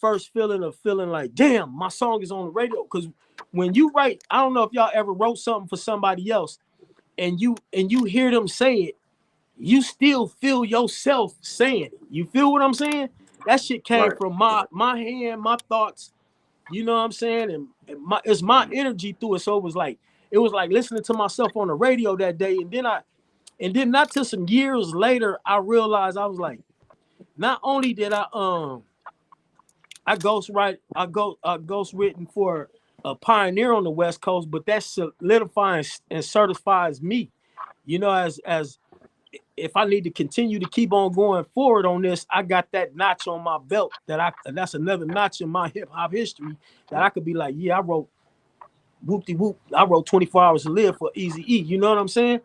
first feeling of feeling like, damn, my song is on the radio. Because when you write, I don't know if y'all ever wrote something for somebody else, and you hear them say it, you still feel yourself saying it. You feel what I'm saying? That shit came from my hand, my thoughts. You know what I'm saying? And it's my energy through it. So it was like listening to myself on the radio that day. And then not till some years later, I realized I was like, not only did I ghostwritten for a pioneer on the West Coast, but that solidifies and certifies me. You know, as if I need to continue to keep on going forward on this, I got that notch on my belt that's another notch in my hip hop history that I could be like, yeah, I wrote whoop-de-whoop. I wrote 24 Hours to Live for Eazy-E. You know what I'm saying?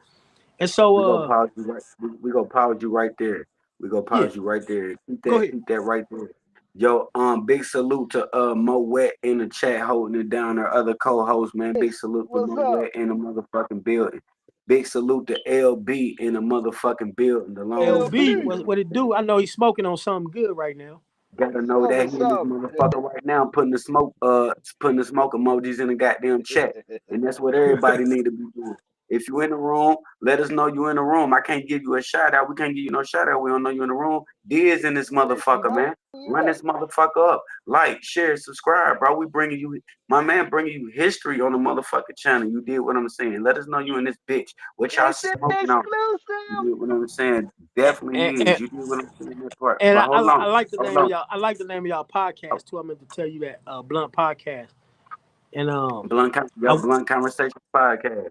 And so we gonna pause you right. We gonna pause you right there. We gonna pause yeah. you right there. Go ahead. Keep that right there. Yo, big salute to Mo Wet in the chat holding it down. Our other co-host, man. Big salute to Mo Wet in the motherfucking building. Big salute to LB in the motherfucking building. The long LB, what it do? I know he's smoking on something good right now. Gotta know that he in this motherfucker right now putting the smoke emojis in the goddamn chat. And that's what everybody need to be doing. If you in the room, let us know you in the room. I can't give you a shout out. We can't give you no shout out. We don't know you in the room. Diaz in this motherfucker, man. Run this motherfucker up. Like, share, subscribe, bro. My man bringing you history on the motherfucking channel. You did what I'm saying. Let us know you in this bitch. What y'all smoking on? You did what I'm saying. Definitely is. You did what I'm saying that part. And But hold on. I like the name of y'all. I like the name of y'all podcast too. I meant to tell you that Blunt Podcast. And Blunt Conversation Podcast.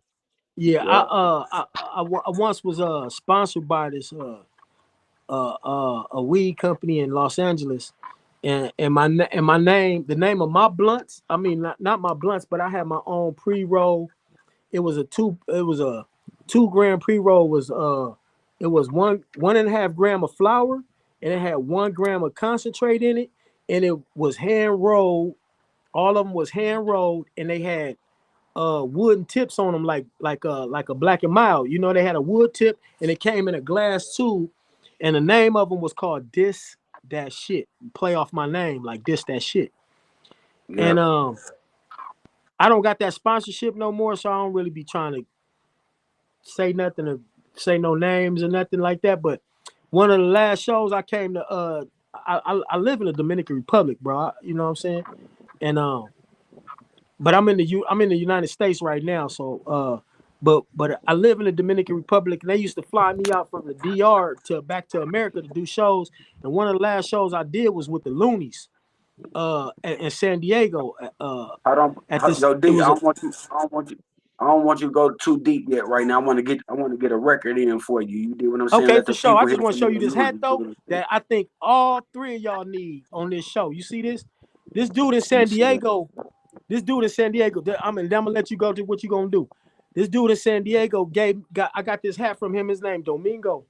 Yeah, yep. I once was sponsored by this a weed company in Los Angeles, and my name, the name of my blunts. I mean, not my blunts, but I had my own pre-roll. It was a 2 gram pre-roll. It was 1.5 gram of flour, and it had 1 gram of concentrate in it, and it was hand rolled. All of them was hand rolled, and they had wooden tips on them, like a Black and Mild. You know, they had a wood tip, and it came in a glass tube, and the name of them was called This That Shit. Play off my name, like This That Shit. Yep. And I don't got that sponsorship no more, so I don't really be trying to say nothing or say no names or nothing like that. But one of the last shows I came to, I live in the Dominican Republic, bro. You know what I'm saying? And but I'm in the United States right now, so but I live in the Dominican Republic, and they used to fly me out from the DR back to America to do shows. And one of the last shows I did was with the Loonies in San Diego. I don't want you to go too deep yet right now. I want to get a record in for you. You did what I'm saying. Okay, for sure. I just want to show you this hat though that I think all 3 of y'all need on this show. You see this? This dude in San Diego. I'm gonna let you go to what you gonna do. This dude in San Diego I got this hat from him. His name Domingo.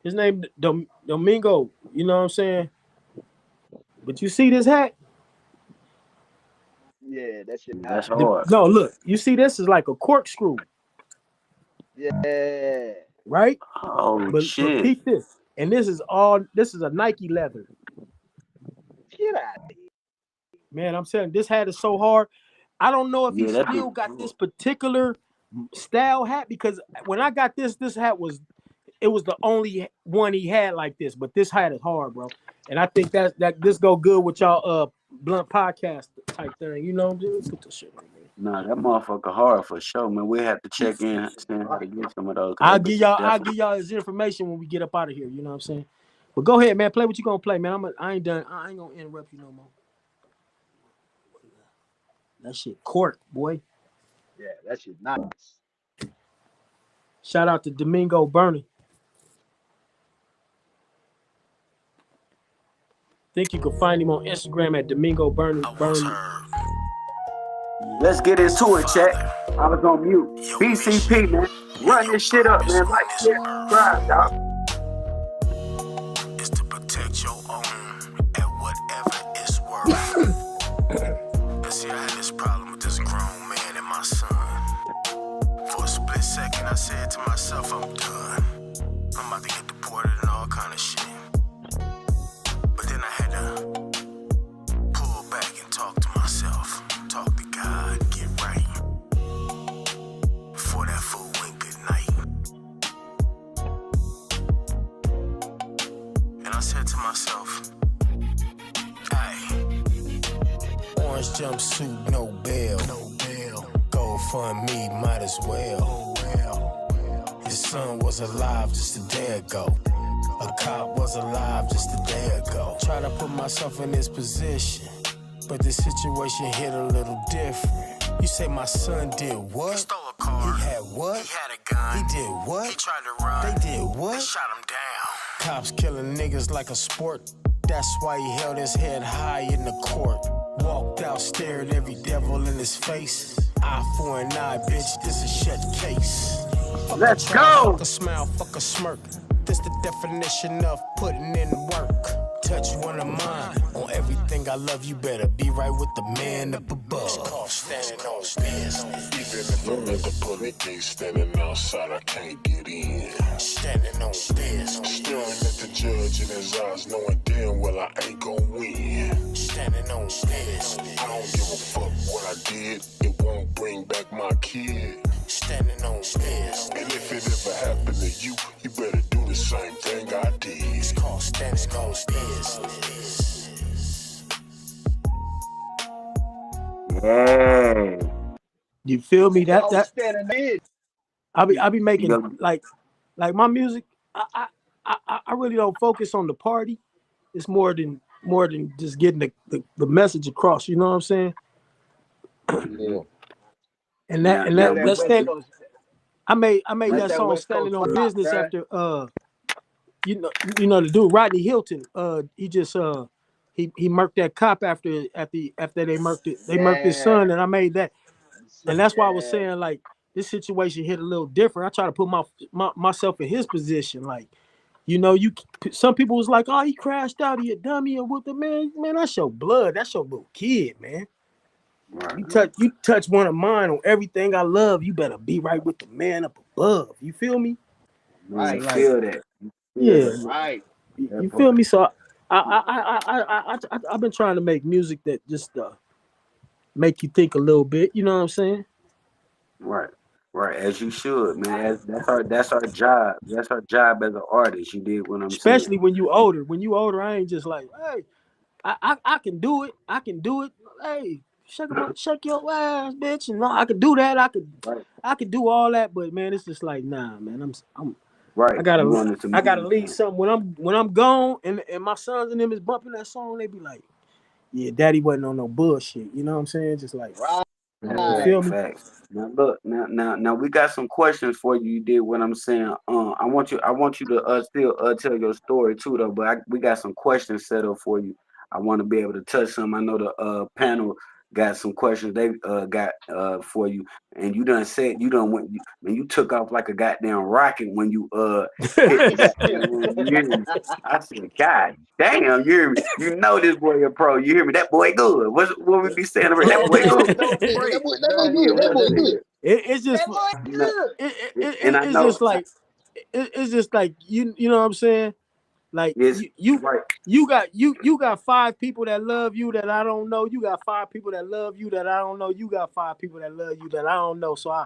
His name Domingo. You know what I'm saying? But you see this hat? Yeah, that shit. That's hard. No, look. You see this is like a corkscrew. Yeah. Right? Oh shit. But peep this. And this is a Nike leather. Get out of here. Man, I'm saying this hat is so hard. I don't know if he still got this particular style hat, because when I got this hat was the only one he had like this. But this hat is hard, bro. And I think that this go good with y'all Blunt Podcast type thing. You know, let's put this shit on, man. Nah, that motherfucker hard for sure, man. We have to check in how to get some of those. I'll give y'all his information when we get up out of here. You know what I'm saying? But go ahead, man. Play what you gonna play, man. I ain't done. I ain't gonna interrupt you no more. That shit cork, boy. Yeah, that shit nice. Shout out to Domingo Bernie. Think you can find him on Instagram at Domingo Bernie. Let's get into it, chat. I was on mute. BCP, man. Run this shit up, man. Like, share, subscribe, dog. Is to protect your own at whatever it's worth. But see, I had this problem with this grown man and my son. For a split second, I said to myself, I'm done. I'm about to get deported and all kind of shit. But then I had to pull back and talk to myself. Talk to God, get right. Before that fool went good night. Jumpsuit, no bail. Go fund me, might as well. His son was alive just a day ago. A cop was alive just a day ago. Try to put myself in this position, but the situation hit a little different. You say my son did what? He stole a car. He had what? He had a gun. He did what? He tried to run. They did what? They shot him down. Cops killing niggas like a sport. That's why he held his head high in the court. Walked out, stared every devil in his face. Eye for an eye, bitch, this is shut case. Fuck Let's a try, go. fuck a smile, fuck a smirk. This the definition of putting in work. Touch one of mine. On everything I love, you better be right with the man up above. Standing on business. Even if I'm at the bullet gate, standing outside, I can't get in. Standing on business. Staring at the judge in his eyes, knowing damn well I ain't gon' win. Standing on business. I don't give a fuck what I did, it won't bring back my kid. Standing on business. And if it ever happened to you, you better do the same thing I did. It's called standing on business. Yeah. You feel me? That Outstanding is. I be making Yeah. like my music. I really don't focus on the party. It's more than just getting the message across. You know what I'm saying? Yeah. And that Yeah, let's stand. I made Like that that song West "Standing Coast on rock, Business" right? after you know the dude Rodney Hilton. He just he murked that cop after they murked his son, and I made that. And that's why I was saying, like, this situation hit a little different. I try to put myself in his position. Like, you know, some people was like, oh, he crashed out, he a dummy, and what the man, that's your blood. That's your little kid, man. Right. You touch one of mine on everything I love, you better be right with the man up above. You feel me? Right. You feel that. Yeah. Right. You feel me? So I've been trying to make music that just make you think a little bit. You know what I'm saying? Right. Right. As you should, man. That's our job. That's our job as an artist. You did what I'm Especially saying. when you older. When you older, I ain't just like, hey, I can do it. I can do it. Hey, shake your ass, bitch. And no, I could do that. Right. I could do all that. But man, it's just like, nah, man. Right. I gotta You wanted to leave something when I'm gone and my sons and them is bumping that song. They be like, yeah, daddy wasn't on no bullshit. You know what I'm saying? Just like, you feel me? Facts. Now look, now we got some questions for you. You did what I'm saying. I want you to still tell your story too though. But we got some questions set up for you. I want to be able to touch some. I know the panel got some questions they got for you, and you done said you took off like a goddamn rocket when you hit the goddamn room. You hear me? I said, God damn, you hear me? You know this boy a pro. You hear me? That boy good. What we be saying over that boy good? That boy good. It's just You know, and I it's know just like it's just like you know what I'm saying? Like it's right. you got 5 people that love you that I don't know. You got 5 people that love you that I don't know. You got 5 people that love you that I don't know. So I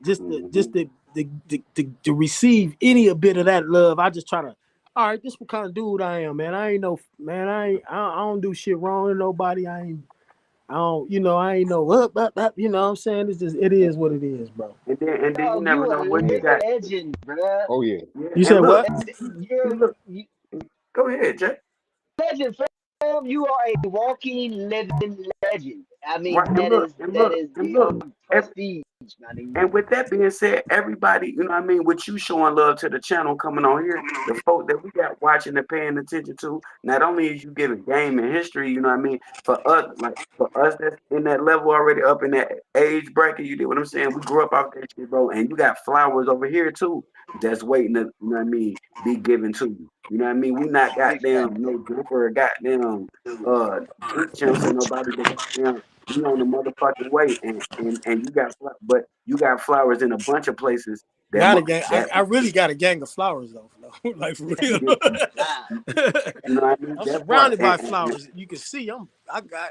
just to receive any bit of that love, I just try to. All right, this what kind of dude I am, man. I don't do shit wrong to nobody. I ain't no you know what I'm saying? It is what it is, bro. And then you Dog, never you know a what you got. legend, bruh. Oh yeah. You said what? You're Go ahead, Jay. legend, fam. You are a walking, living legend. I mean, Right, and look, that is beyond prestige, my nigga. and with that being said, everybody, you know what I mean, with you showing love to the channel coming on here, the folk that we got watching and paying attention to, not only is you giving game and history, you know what I mean, for us that's in that level already up in that age bracket, you did what I'm saying, we grew up off that shit, bro, and you got flowers over here too that's waiting to, you know what I mean, be given to you. You know what I mean? We not goddamn no jumper or goddamn drink champs or nobody but goddamn we on the motherfucking way, and you got flowers in a bunch of places I really got a gang of flowers though. Like for real. you know what I mean? I'm That part, surrounded by flowers. You can see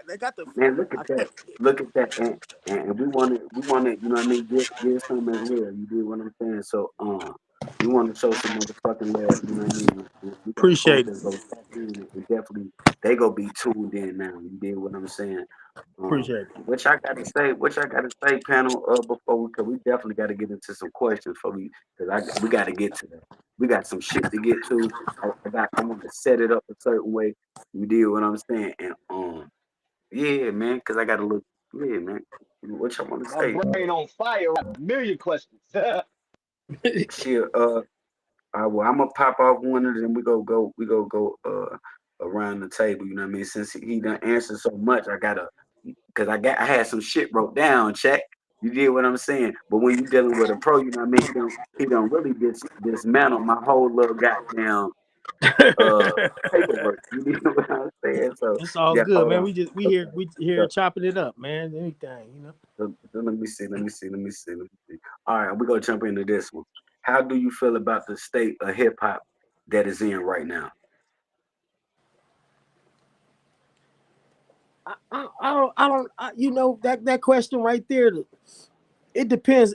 they got the man, look at that, and we want to, you know what I mean? Get some as well. You do what I'm saying? So We want to show some motherfucking love. You know what I mean? We got Appreciate folks it. that go tap in and definitely they go be tuned in now. You did what I'm saying. Appreciate it. Which I got to say, panel, before cause we definitely got to get into some questions for me, cause we got to get to that. We got some shit to get to. I want to set it up a certain way. You did what I'm saying, and yeah, man, cause I got to look. Yeah, man. What y'all want to My say? brain on fire. I got a million questions. Shit. Well, I'm gonna pop off one of them. We go around the table. You know what I mean? Since he done answered so much, I gotta, cause I had some shit wrote down. Check. You did what I'm saying. But when you dealing with a pro, you know what I mean. He don't really dismantle my whole little goddamn uh paperwork. You did what I'm saying. So It's all yeah, good, hold man. on. We here So, chopping it up, man. Anything, you know. so let me see. All right, we gonna jump into this one. How do you feel about the state of hip hop that is in right now? You know that question right there. It depends.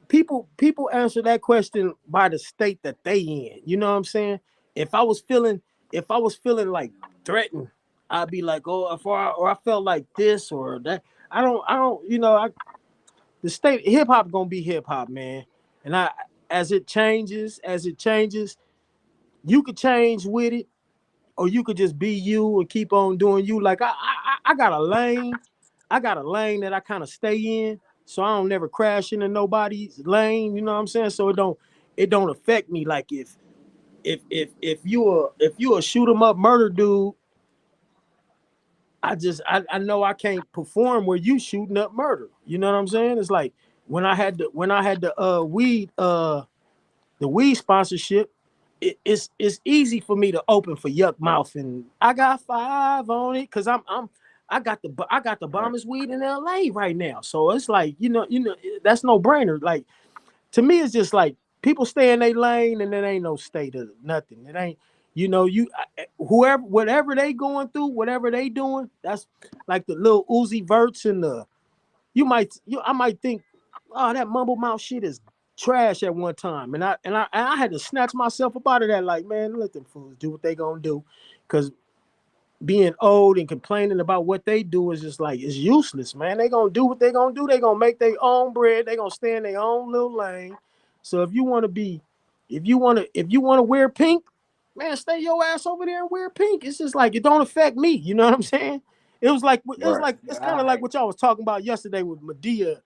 People answer that question by the state that they in. You know what I'm saying? If I was feeling, if I was feeling like threatened, I'd be like, oh, or I felt like this or that. I don't. You know, the state hip hop gonna be hip hop, man. And as it changes, you could change with it, or you could just be you and keep on doing you. Like I got a lane. I got a lane that I kind of stay in, so I don't never crash into nobody's lane. You know what I'm saying? So it don't affect me. Like if you a shoot 'em up murder dude, I know I can't perform where you shooting up murder. You know what I'm saying? It's like when I had the weed sponsorship, it's easy for me to open for Yuck Mouth, and I got 5 on it because I got the Right, bombest weed in LA right now. So it's like that's no brainer. Like to me, it's just like people stay in their lane, and it ain't no state of nothing. It ain't whoever whatever they going through, whatever they doing. That's like the little Uzi Verts and the I might think, oh, that mumble mouth shit is trash at one time, and I had to snatch myself up out of that. Like, man, let them fools do what they gonna do, because being old and complaining about what they do is just like it's useless, man. They gonna do what they gonna do. They gonna make their own bread. They gonna stay in their own little lane. So if you wanna wear pink, man, stay your ass over there and wear pink. It's just like it don't affect me. You know what I'm saying? right, It's kind of like what y'all was talking about yesterday with Medea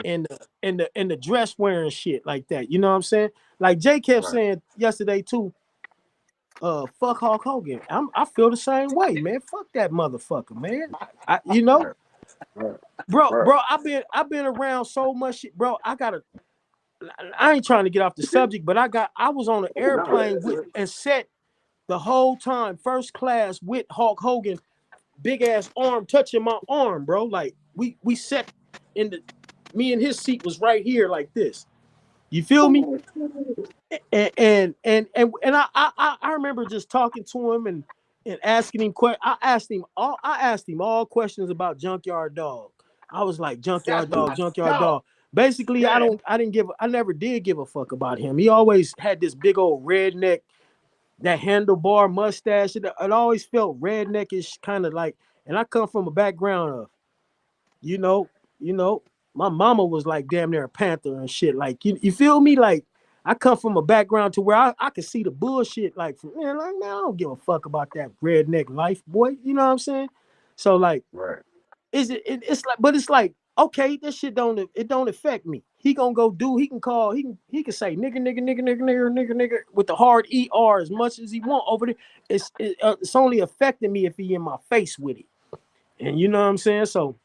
and the dress wearing shit like that. You know what I'm saying? Like Jay kept right, saying yesterday too. Fuck Hulk Hogan. I feel the same way, man. Fuck that motherfucker, man. You know, right, right, bro, right. bro. I've been around so much shit, bro. I ain't trying to get off the subject, but I was on an No, airplane with and sat the whole time first class with Hulk Hogan, big ass arm touching my arm, bro. Like we sat in the me and his seat was right here like this. You feel me? And I remember just talking to him and asking him questions. I asked him all questions about Junkyard Dog. I was like That's Junkyard my Dog, Junkyard dog. Dog. Basically, Yeah. I never did give a fuck about him. He always had this big old redneck, that handlebar mustache. It always felt redneckish, kind of like. And I come from a background of you know, you know, my mama was like damn near a panther and shit. Like you feel me? Like I come from a background to where I could see the bullshit. Like man, I don't give a fuck about that redneck life, boy. You know what I'm saying? So like, right, it's like, but it's like, okay, this shit don't affect me. He gonna go do. He can say nigga with the hard er as much as he want over there. It's only affecting me if he in my face with it. And you know what I'm saying? So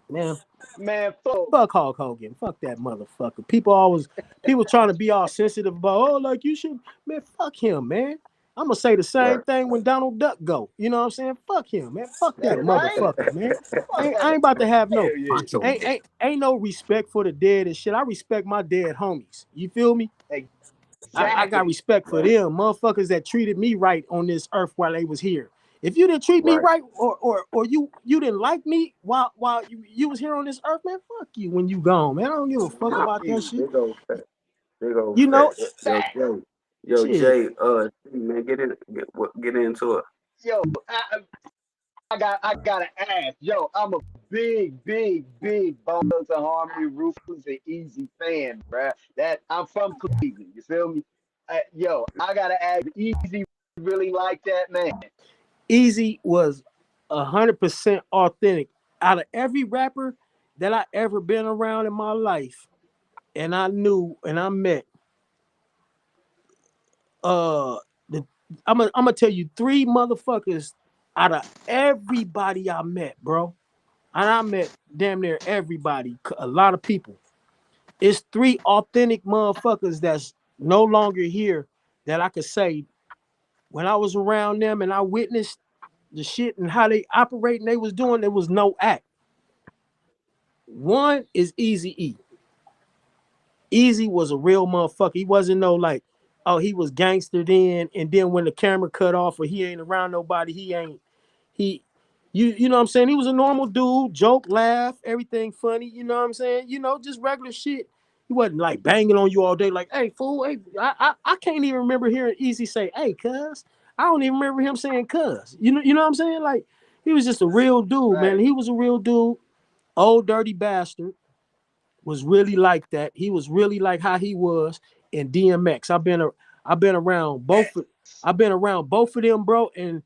man, Man, fuck. fuck Hulk Hogan. Fuck that motherfucker. People trying to be all sensitive about, oh, like you should, man, fuck him, man. I'm gonna say the same right. thing when Donald Duck go. You know what I'm saying? Fuck him, man. Fuck that That's right. motherfucker, man. Fuck I that. ain't about to have no Hell yeah. ain't no respect for the dead and shit. I respect my dead homies. You feel me? I got Exactly. respect for Right, them motherfuckers that treated me right on this earth while they was here. If you didn't treat me right. right, or you didn't like me while you was here on this earth, man, fuck you when you gone, man. I don't give a fuck Fuck about that you. shit. Big old fact. Big old You know, fat. Yo, shit. Jay, man, get into it. Yo, I gotta ask. Yo, I'm a big Bones and Harmony, Ruthless and Easy fan, bruh. That I'm from Cleveland. You feel me? Yo, I gotta ask. Easy really like that man. Easy was 100% authentic. Out of every rapper that I ever been around in my life, and I knew and I met, uh, the I'm gonna tell you three motherfuckers out of everybody I met, bro. And I met damn near everybody, a lot of people. It's three authentic motherfuckers that's no longer here that I could say when I was around them and I witnessed the shit and how they operate and they was doing, there was no act. One is Easy E. Easy was a real motherfucker. He wasn't no like, oh, he was gangster then, and then when the camera cut off or he ain't around nobody, he you know what I'm saying? He was a normal dude, joke, laugh, everything funny, you know what I'm saying? You know, just regular shit. He wasn't like banging on you all day, like, hey, fool, hey, I can't even remember hearing Easy say, hey, cuz. I don't even remember him saying cuz. You know what I'm saying? Like, he was just a real dude, man. Right. He was a real dude. Old dirty bastard was really like that. He was really like how he was in DMX. I've been around both. I've been around both of them, bro. And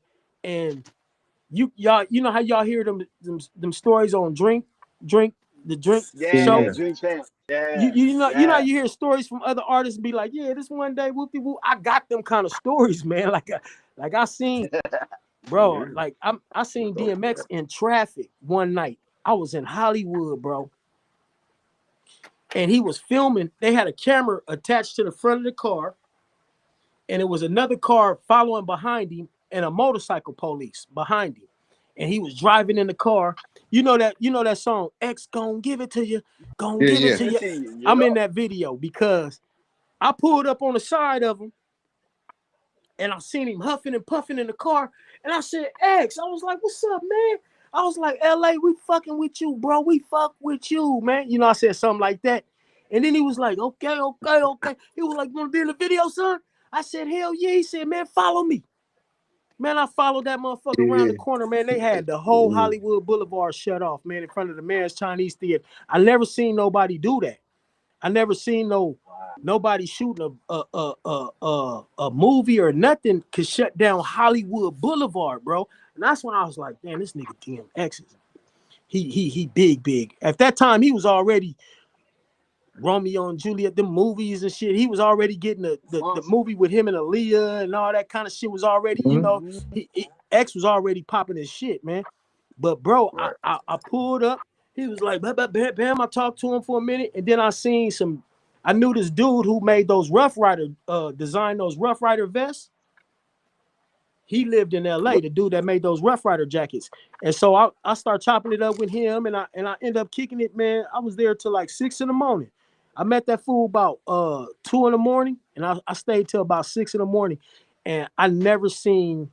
y'all, you know how y'all hear them stories on drink Yeah, show. Yeah. Dream Champ. You Yeah, you know how yeah. you hear stories from other artists and be like, yeah, this one day whoopie whoop. I got them kind of stories, man. Like I seen, bro. Yeah. Like I seen Go for DMX it. in traffic one night. I was in Hollywood, bro. And he was filming. They had a camera attached to the front of the car, and it was another car following behind him, and a motorcycle police behind him. And he was driving in the car. You know that song, X gon' give it to you, gon' Yeah, give it yeah. to Give it you. to you, you I'm in know? that video because I pulled up on the side of him and I seen him huffing and puffing in the car. And I said, X, I was like, what's up, man? I was like, LA, we fucking with you, bro. We fuck with you, man. You know, I said something like that. And then he was like, okay. He was like, you want to be in the video, son? I said, hell yeah. He said, man, follow me. Man, I followed that motherfucker around Yeah. the corner, man. They had the whole Yeah. Hollywood Boulevard shut off, man, in front of the Mayor's Chinese Theater. I never seen nobody do that. I never seen nobody shooting a movie or nothing could shut down Hollywood Boulevard, bro. And that's when I was like, damn, this nigga DMX is he big. At that time, he was already Romeo and Juliet, the movies and shit. He was already getting the Monster. movie with him and Aaliyah and all that kind of shit was already, you know, Mhm. X was already popping his shit, man. But bro, Right. I pulled up. He was like, bam, bam. I talked to him for a minute, and then I knew this dude who made those Rough Rider, designed those Rough Rider vests. He lived in LA, the dude that made those Rough Rider jackets. And so I start chopping it up with him, and I end up kicking it, man. I was there till like 6 in the morning. I met that fool about 2 in the morning, and I stayed till about 6 in the morning. And I never seen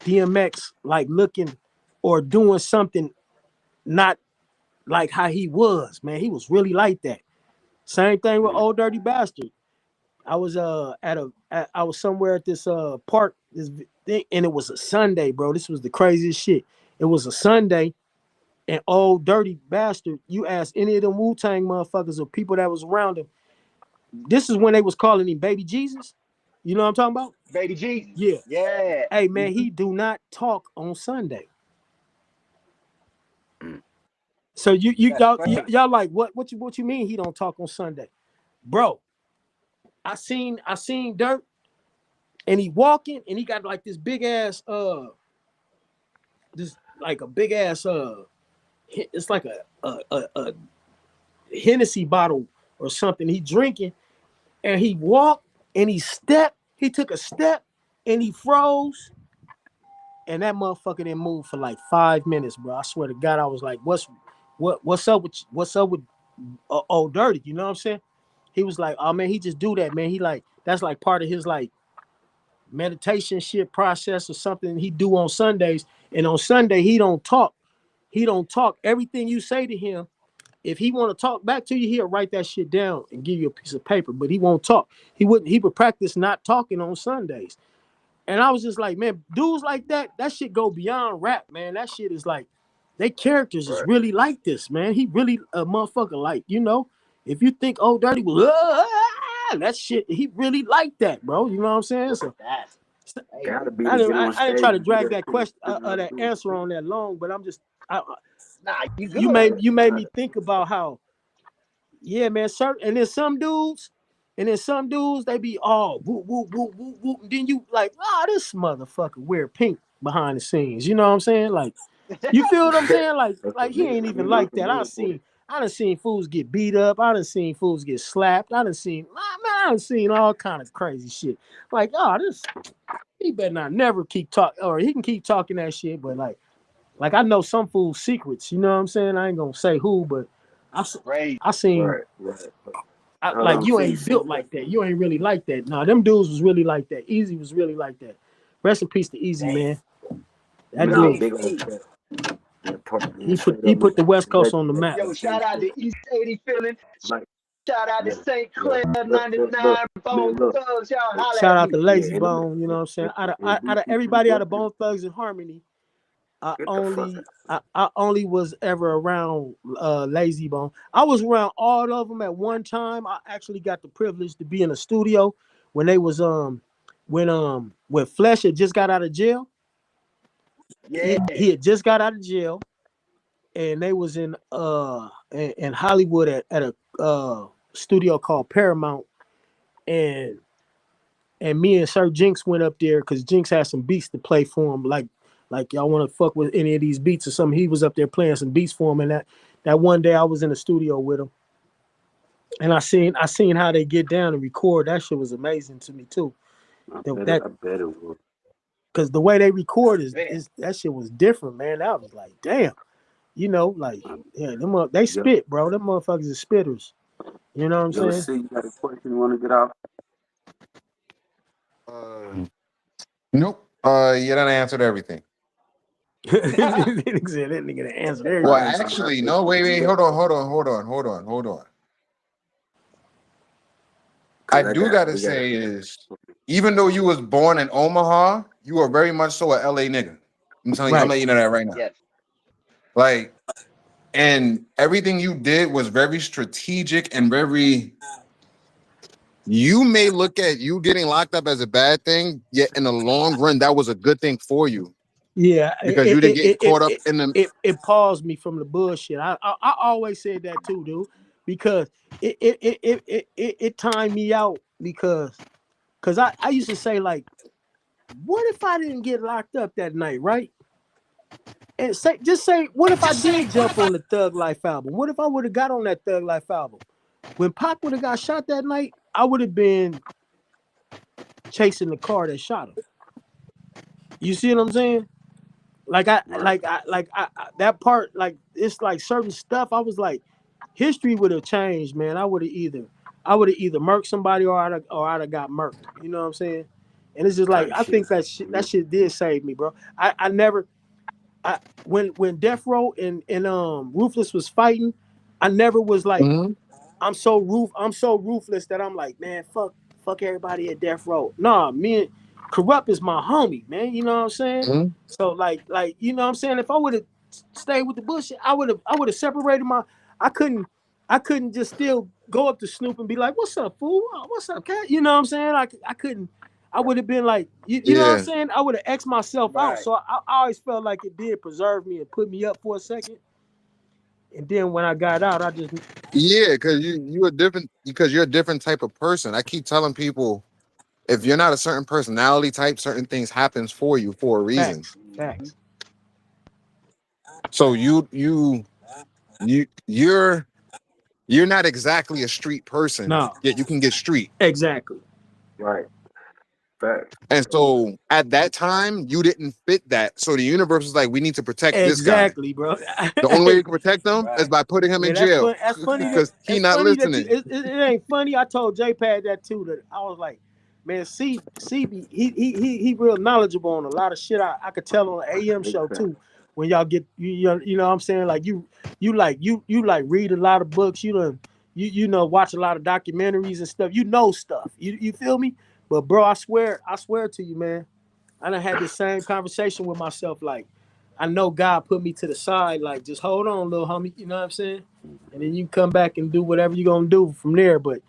DMX like looking or doing something not like how he was, man. He was really like that. Same thing with Yeah. Old Dirty Bastard. I was I was somewhere at this park this thing, and it was a Sunday, bro. This was the craziest shit. It was a Sunday, and Old Dirty Bastard. You ask any of them Wu-Tang motherfuckers or people that was around him. This is when they was calling him Baby Jesus. You know what I'm talking about? Baby Jesus. Yeah. Yeah. Hey man, Mhm. he do not talk on Sunday. Mm. So That's crazy. y'all like what you mean he don't talk on Sunday, bro? I seen Dirt and he walking and he got like this big ass this like a big ass it's like a Hennessy bottle or something he drinking and he walked and he took a step and he froze and that motherfucker didn't move for like 5 minutes, bro. I swear to God, I was like, what's up with Old Dirty? You know what I'm saying? He was like, oh man, he just do that, man. He like that's like part of his like meditation shit process or something he do on Sundays. And on Sunday he don't talk. He don't talk. Everything you say to him, if he want to talk back to you, he'll write that shit down and give you a piece of paper, but he won't talk. He would practice not talking on Sundays. And I was just like, man, dudes like that shit go beyond rap, man. That shit is like, they characters is really like this, man. He really a motherfucker, like, you know, if you think Old Dirty was that shit, he really like that, bro. You know what I'm saying? So Gotta be I to get didn't, I, on I didn't stage try to and do drag that that shit. question, that answer on that long, but I'm just, Nah, you you good. made me think about how, yeah, man. And then some dudes, they be all whoop whoop whoop whoop whoop. And then you like, this motherfucker wear pink behind the scenes. You know what I'm saying? Like, you feel what I'm saying? Like he ain't even like that. I done seen fools get beat up. I done seen fools get slapped. I done seen all kind of crazy shit. Like, he better not never keep talking, or he can keep talking that shit, but like I know some fools' secrets. You know what I'm saying? I ain't gonna say who, but I seen. Like, you ain't built like that. You ain't really like that. Nah, them dudes was really like that. Easy was really like that. Rest in peace to Easy, man. That dude, Big old he put the West Coast on the map. Yo, shout out to East 80 Feeling. Like, Shout out to St. Clair look, 99 Bone look. Thugs. Y'all holla Shout at out to me. Lazy Bone. You know what I'm saying? Out of everybody out of Bone Thugs and Harmony, I only was ever around Lazy Bone. I was around all of them at one time. I actually got the privilege to be in a studio when they was when Flesh had just got out of jail. Yeah. He had just got out of jail, and they was in Hollywood at a studio called Paramount, and me and Sir Jinx went up there because Jinx had some beats to play for him, like y'all want to fuck with any of these beats or something. He was up there playing some beats for him, and that one day I was in the studio with him, and I seen how they get down and record. That shit was amazing to me too. I bet it was. Because the way they record is that shit was different, man. That was like, damn, you know, like, yeah, they spit, bro. Them motherfuckers are spitters. You know what I'm saying? See, you got a question you want to get off? Nope. You done answered everything. That nigga answered everything. Well, actually, no. Wait. Hold on. I gotta say is, even though you was born in Omaha, you are very much so a LA nigga. I'm telling you, I'm letting you know that right now. Yes. Like, and everything you did was very strategic and very. You may look at you getting locked up as a bad thing, yet in the long run, that was a good thing for you. Yeah, because you didn't get caught up in the. It paused me from the bullshit. I always said that too, dude, because it timed me out because I used to say, like, what if I didn't get locked up that night, right? And say, what if I did jump on the Thug Life album? What if I would have got on that Thug Life album? When Pac would have got shot that night, I would have been chasing the car that shot him. You see what I'm saying? Like I that part, like, it's like certain stuff. I was like, history would have changed, man. I would have either murked somebody or I'd have got murked. You know what I'm saying? And it's just like, I think that shit did save me, bro. When Death Row and Ruthless was fighting, I never was like, I'm so ruthless that I'm like, man, fuck everybody at Death Row. Nah, me and Corrupt is my homie, man. You know what I'm saying? So like, you know what I'm saying? If I would have stayed with the bullshit, I would have separated I couldn't just still go up to Snoop and be like, what's up, fool? What's up, cat? You know what I'm saying? I couldn't. I would have been like, you know what I'm saying? I would have X'd myself out. So I always felt like it did preserve me and put me up for a second. And then when I got out, I just because you're a different type of person. I keep telling people, if you're not a certain personality type, certain things happens for you for a reason. Facts. So you're not exactly a street person. No. Yet you can get street. Exactly. Right. Fact. And so at that time, you didn't fit that. So the universe was like, we need to protect this guy. Exactly, bro. The only way you can protect him is by putting him in jail. That's funny because he's not listening. It ain't funny. I told J-Pad that too. That I was like, man, CB, he real knowledgeable on a lot of shit. I could tell on the AM show too. when y'all get you know what I'm saying, like you like read a lot of books, you know watch a lot of documentaries and stuff, you know stuff, you feel me? But bro, I swear to you, man, I done had this same conversation with myself. Like, I know God put me to the side. Like, just hold on, little homie. You know what I'm saying? And then you come back and do whatever you're gonna do from there. But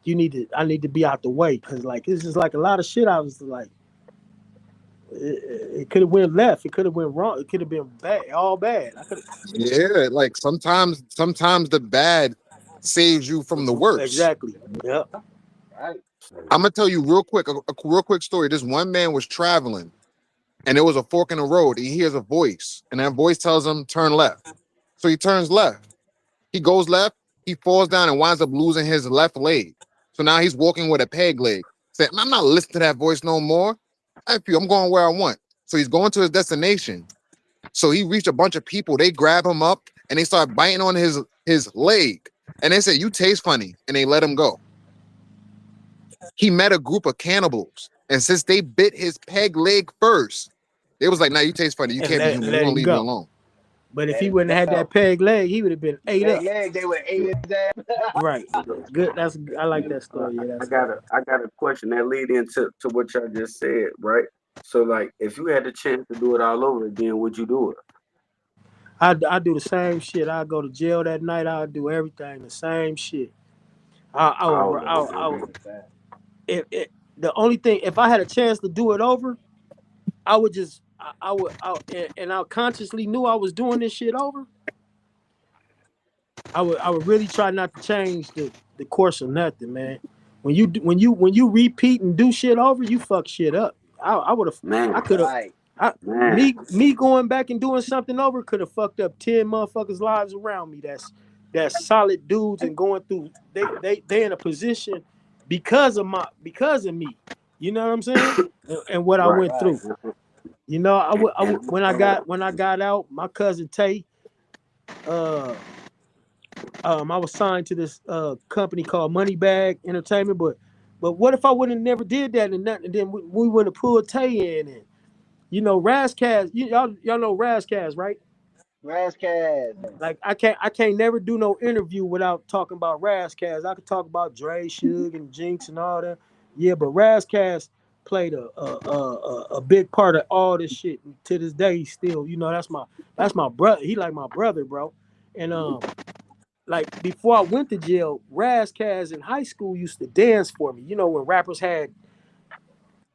I need to be out the way because like this is like a lot of shit. I was like, it could have went left. It could have went wrong. It could have been bad, all bad. I could Yeah, like sometimes the bad saves you from the worst. exactly. Yep. Right. I'm gonna tell you real quick, a real quick story. This one man was traveling, and there was a fork in the road. He hears a voice, and that voice tells him turn left. So he turns left. He goes left. He falls down and winds up losing his left leg. So now he's walking with a peg leg. Saying, I'm not listening to that voice no more. F you, I'm going where I want. So he's going to his destination. So he reached a bunch of people. They grab him up and they start biting on his leg. And they said, you taste funny. And they let him go. He met a group of cannibals. And since they bit his peg leg first, they was like, nah, you taste funny. You And can't be human. We're let gonna him leave you go. alone. But if Let he him wouldn't have had go. that peg leg, he would have been ate Peg up. leg, they would ate his ass. Right. Good. I like that story. Yeah, I that's got a question that lead into what y'all just said, right? So like, if you had the chance to do it all over again, would you do it? I do the same shit. I go to jail that night. I do everything the same shit. I Oh, would I would That's that. the only thing if I had a chance to do it over, I would just I would and I consciously knew I was doing this shit over. I would really try not to change the course of nothing, man. When you repeat and do shit over, you fuck shit up. I would have man, I could have Right. man. me going back and doing something over could have fucked up 10 motherfuckers' lives around me. That's solid dudes and going through they in a position because of me. You know what I'm saying? And what I Right. went Right. through. You know, And, when I got out, my cousin Tay, uh I was signed to this company called Moneybag Entertainment, but what if I would have never did that and nothing, and then we would have pulled Tay in and you know Razkaz, y'all know Razkaz, right? Razzcast. Like I can't never do no interview without talking about Razkaz. I could talk about Dre, Suge, and Jinx and all that. Yeah, but Razkaz played a big part of all this shit. And to this day, he still, you know, that's my brother. He like my brother, bro. And like before I went to jail, Razkaz in high school used to dance for me. You know, when rappers had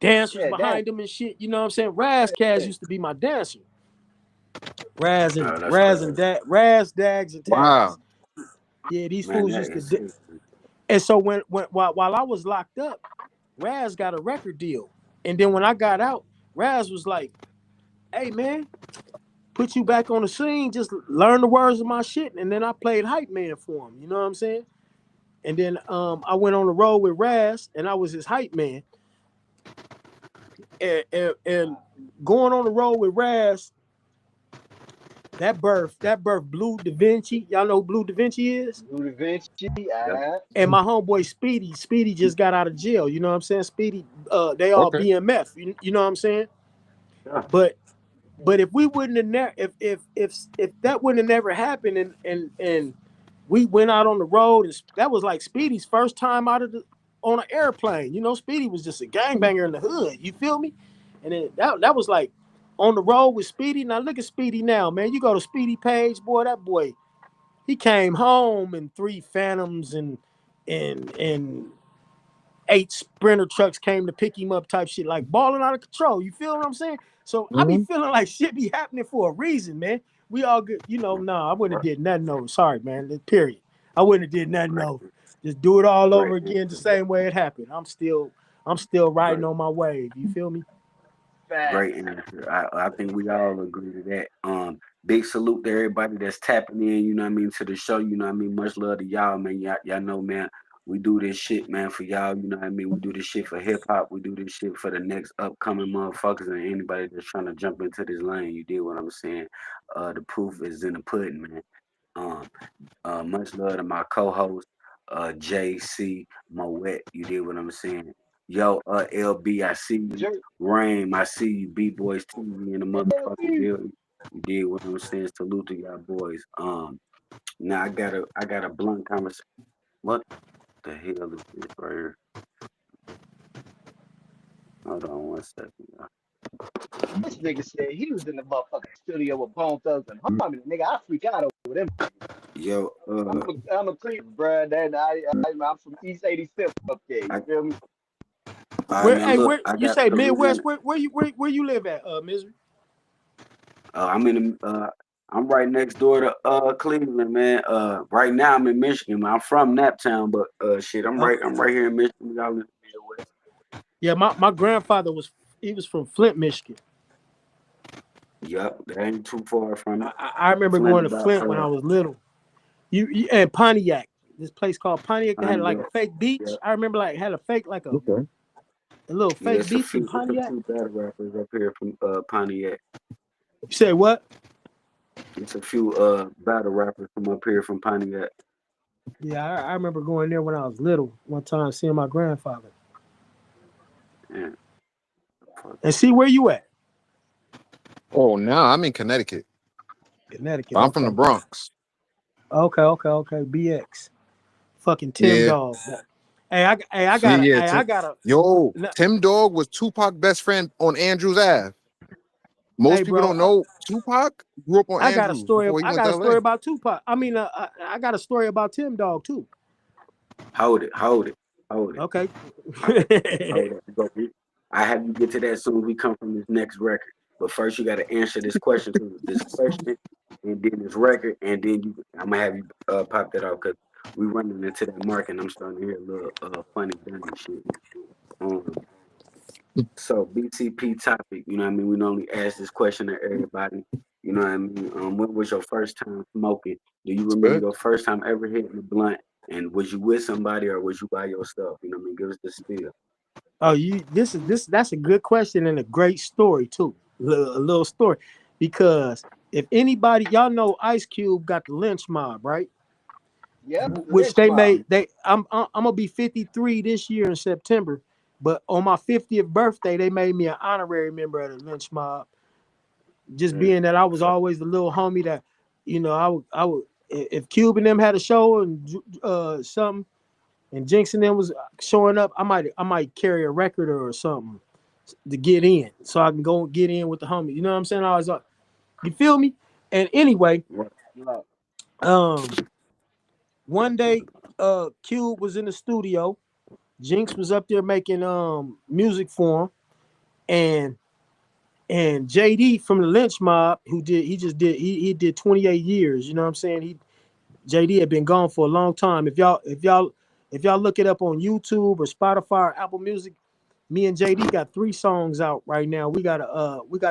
dancers Yeah, that's behind them and shit. You know what I'm saying? Razkaz it. used to be my dancer. oh, that's crazy, Raz, Dags, and Taz. Wow. Yeah, these man. fools That used to. is sick. And so while I was locked up, Raz got a record deal. And then when I got out, Raz was like, "Hey man, put you back on the scene. Just learn the words of my shit." And then I played hype man for him. You know what I'm saying? And then I went on the road with Raz, and I was his hype man. And going on the road with Raz, that birth Blue Da Vinci. Y'all know who Blue Da Vinci is? Blue Da Vinci. Yep. And my homeboy Speedy just got out of jail. You know what I'm saying? Speedy, they all Okay. BMF. You know what I'm saying? Yeah. But if we wouldn't have if that wouldn't have never happened and we went out on the road and that was like Speedy's first time out of on an airplane. You know, Speedy was just a gangbanger in the hood. You feel me? And then that was like on the road with Speedy. Now look at Speedy now, man. You go to Speedy page, boy, that boy, he came home in 3 Phantoms and 8 Sprinter trucks came to pick him up type shit, like balling out of control. You feel what I'm saying? So I be Mhm. feeling like shit be happening for a reason, man. We all good, you know. Nah, I wouldn't have did nothing. No, sorry, man. Period. I wouldn't have did nothing. Great, No, just do it all over great again the answer. same way it happened. I'm still riding Great, on my wave. You feel me? Facts. great answer. I think we all agree to that. Big salute to everybody that's tapping in. You know what I mean, to the show. You know what I mean. Much love to y'all, man. Y'all know, man. We do this shit, man, for y'all. You know what I mean. We do this shit for hip hop. We do this shit for the next upcoming motherfuckers and anybody that's trying to jump into this lane. You did what I'm saying. The proof is in the pudding, man. Um, much love to my co-host, JC Moet. You did what I'm saying. Yo, LB, I see you. Jerk. Rain, I see you. B Boys TV in the motherfucking LB. building. You did what I'm saying. Salute to y'all boys. Now I got a blunt conversation. What the hell is this right here? Hold on one second, y'all. This nigga said he was in the motherfucking studio with Bone Thugs and Harmony. Nigga, I freak out over them. Yo, I'm a Cleveland, bro. Then I'm from East 85th up there. You I, feel me? all right, Where man. hey, Look, where I you got say Louisiana. Midwest? Where you live at, Misery? I'm in the. I'm right next door to Cleveland, man. Right now I'm in Michigan, man. I'm from Naptown, but shit, I'm Okay. right here in Michigan. Y'all in the Midwest. Yeah, my grandfather was from Flint, Michigan. Yup, that ain't too far from it. I remember Flint going to about Flint when I was little. You and Pontiac, this place called Pontiac, they had like a Pontiac. fake beach. Yep. I remember like had a fake like a Okay. little Yeah, fake beach in it's a Pontiac. few battle rappers up here from Pontiac. You say what? It's a few battle rappers from up here from Pontiac. Yeah, I remember going there when I was little. One time seeing my grandfather. Yeah. And see where you at? Oh, now I'm in Connecticut. Connecticut. I'm from the Okay. Bronx. Okay. BX. Fucking Tim Yeah. Dog. Hey, I See, gotta. yeah. Hey, I gotta. Yo, No, Tim Dog was Tupac's best friend on Andrews Ave. hey, Most people bro. don't know Tupac grew up on I got a Andrews story. before he I went got to a story LA. about Tupac. I mean, I got a story about Tim Dog too. Hold it. Okay. Hold it. I have you get to that soon as we come from this next record. But first, you got to answer this question, and then this record, and then I'm gonna have you pop that off because we running into that mark, and I'm starting to hear a little funny dummy shit. Um, so BCP topic, you know what I mean? We normally ask this question to everybody. You know what I mean? When was your first time smoking? Do you remember Good. your first time ever hitting the blunt? And was you with somebody or was you by yourself? You know what I mean? Give us the spiel. Oh, that's a good question and a great story too. A little story. Because if anybody, y'all know Ice Cube got the lynch mob, right? Yep, the Which lynch they mob. made I'm gonna be 53 this year in September. But on my 50th birthday, they made me an honorary member of the lynch mob. Just being that I was So, always the little homie that, I would if Cube and them had a show and something and Jinx and them was showing up, I might carry a record or something to get in, so I can go get in with the homies. You know what I'm saying? I was like, you feel me? And anyway, Right. one day, Cube was in the studio. Jinx was up there making music for him, and JD from the Lynch Mob, he did 28 years. You know what I'm saying? JD had been gone for a long time. If y'all look it up on YouTube or Spotify or Apple Music, me and JD got 3 songs out right now. We got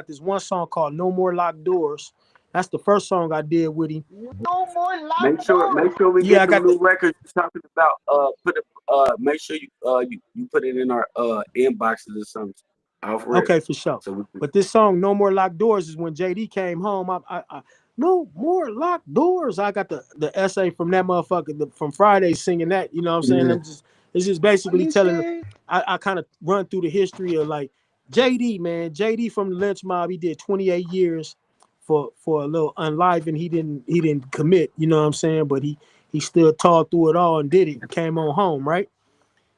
this one song called No More Locked Doors. That's the first song I did with him. No more make locked sure doors. we Yeah, get I them got the new records you're talking about. Make sure you put it in our inboxes or something off rip. okay for sure. So we can, But this song No More Locked Doors is when JD came home. I No More Locked Doors. I got the essay from that motherfucker from Friday singing that. You know what I'm saying? It's just basically You telling. see? I kind of run through the history of like JD, man. JD from the Lynch Mob. He did 28 years for a little unlivened. He didn't commit. You know what I'm saying? But he still tall through it all and did it and came on home, right?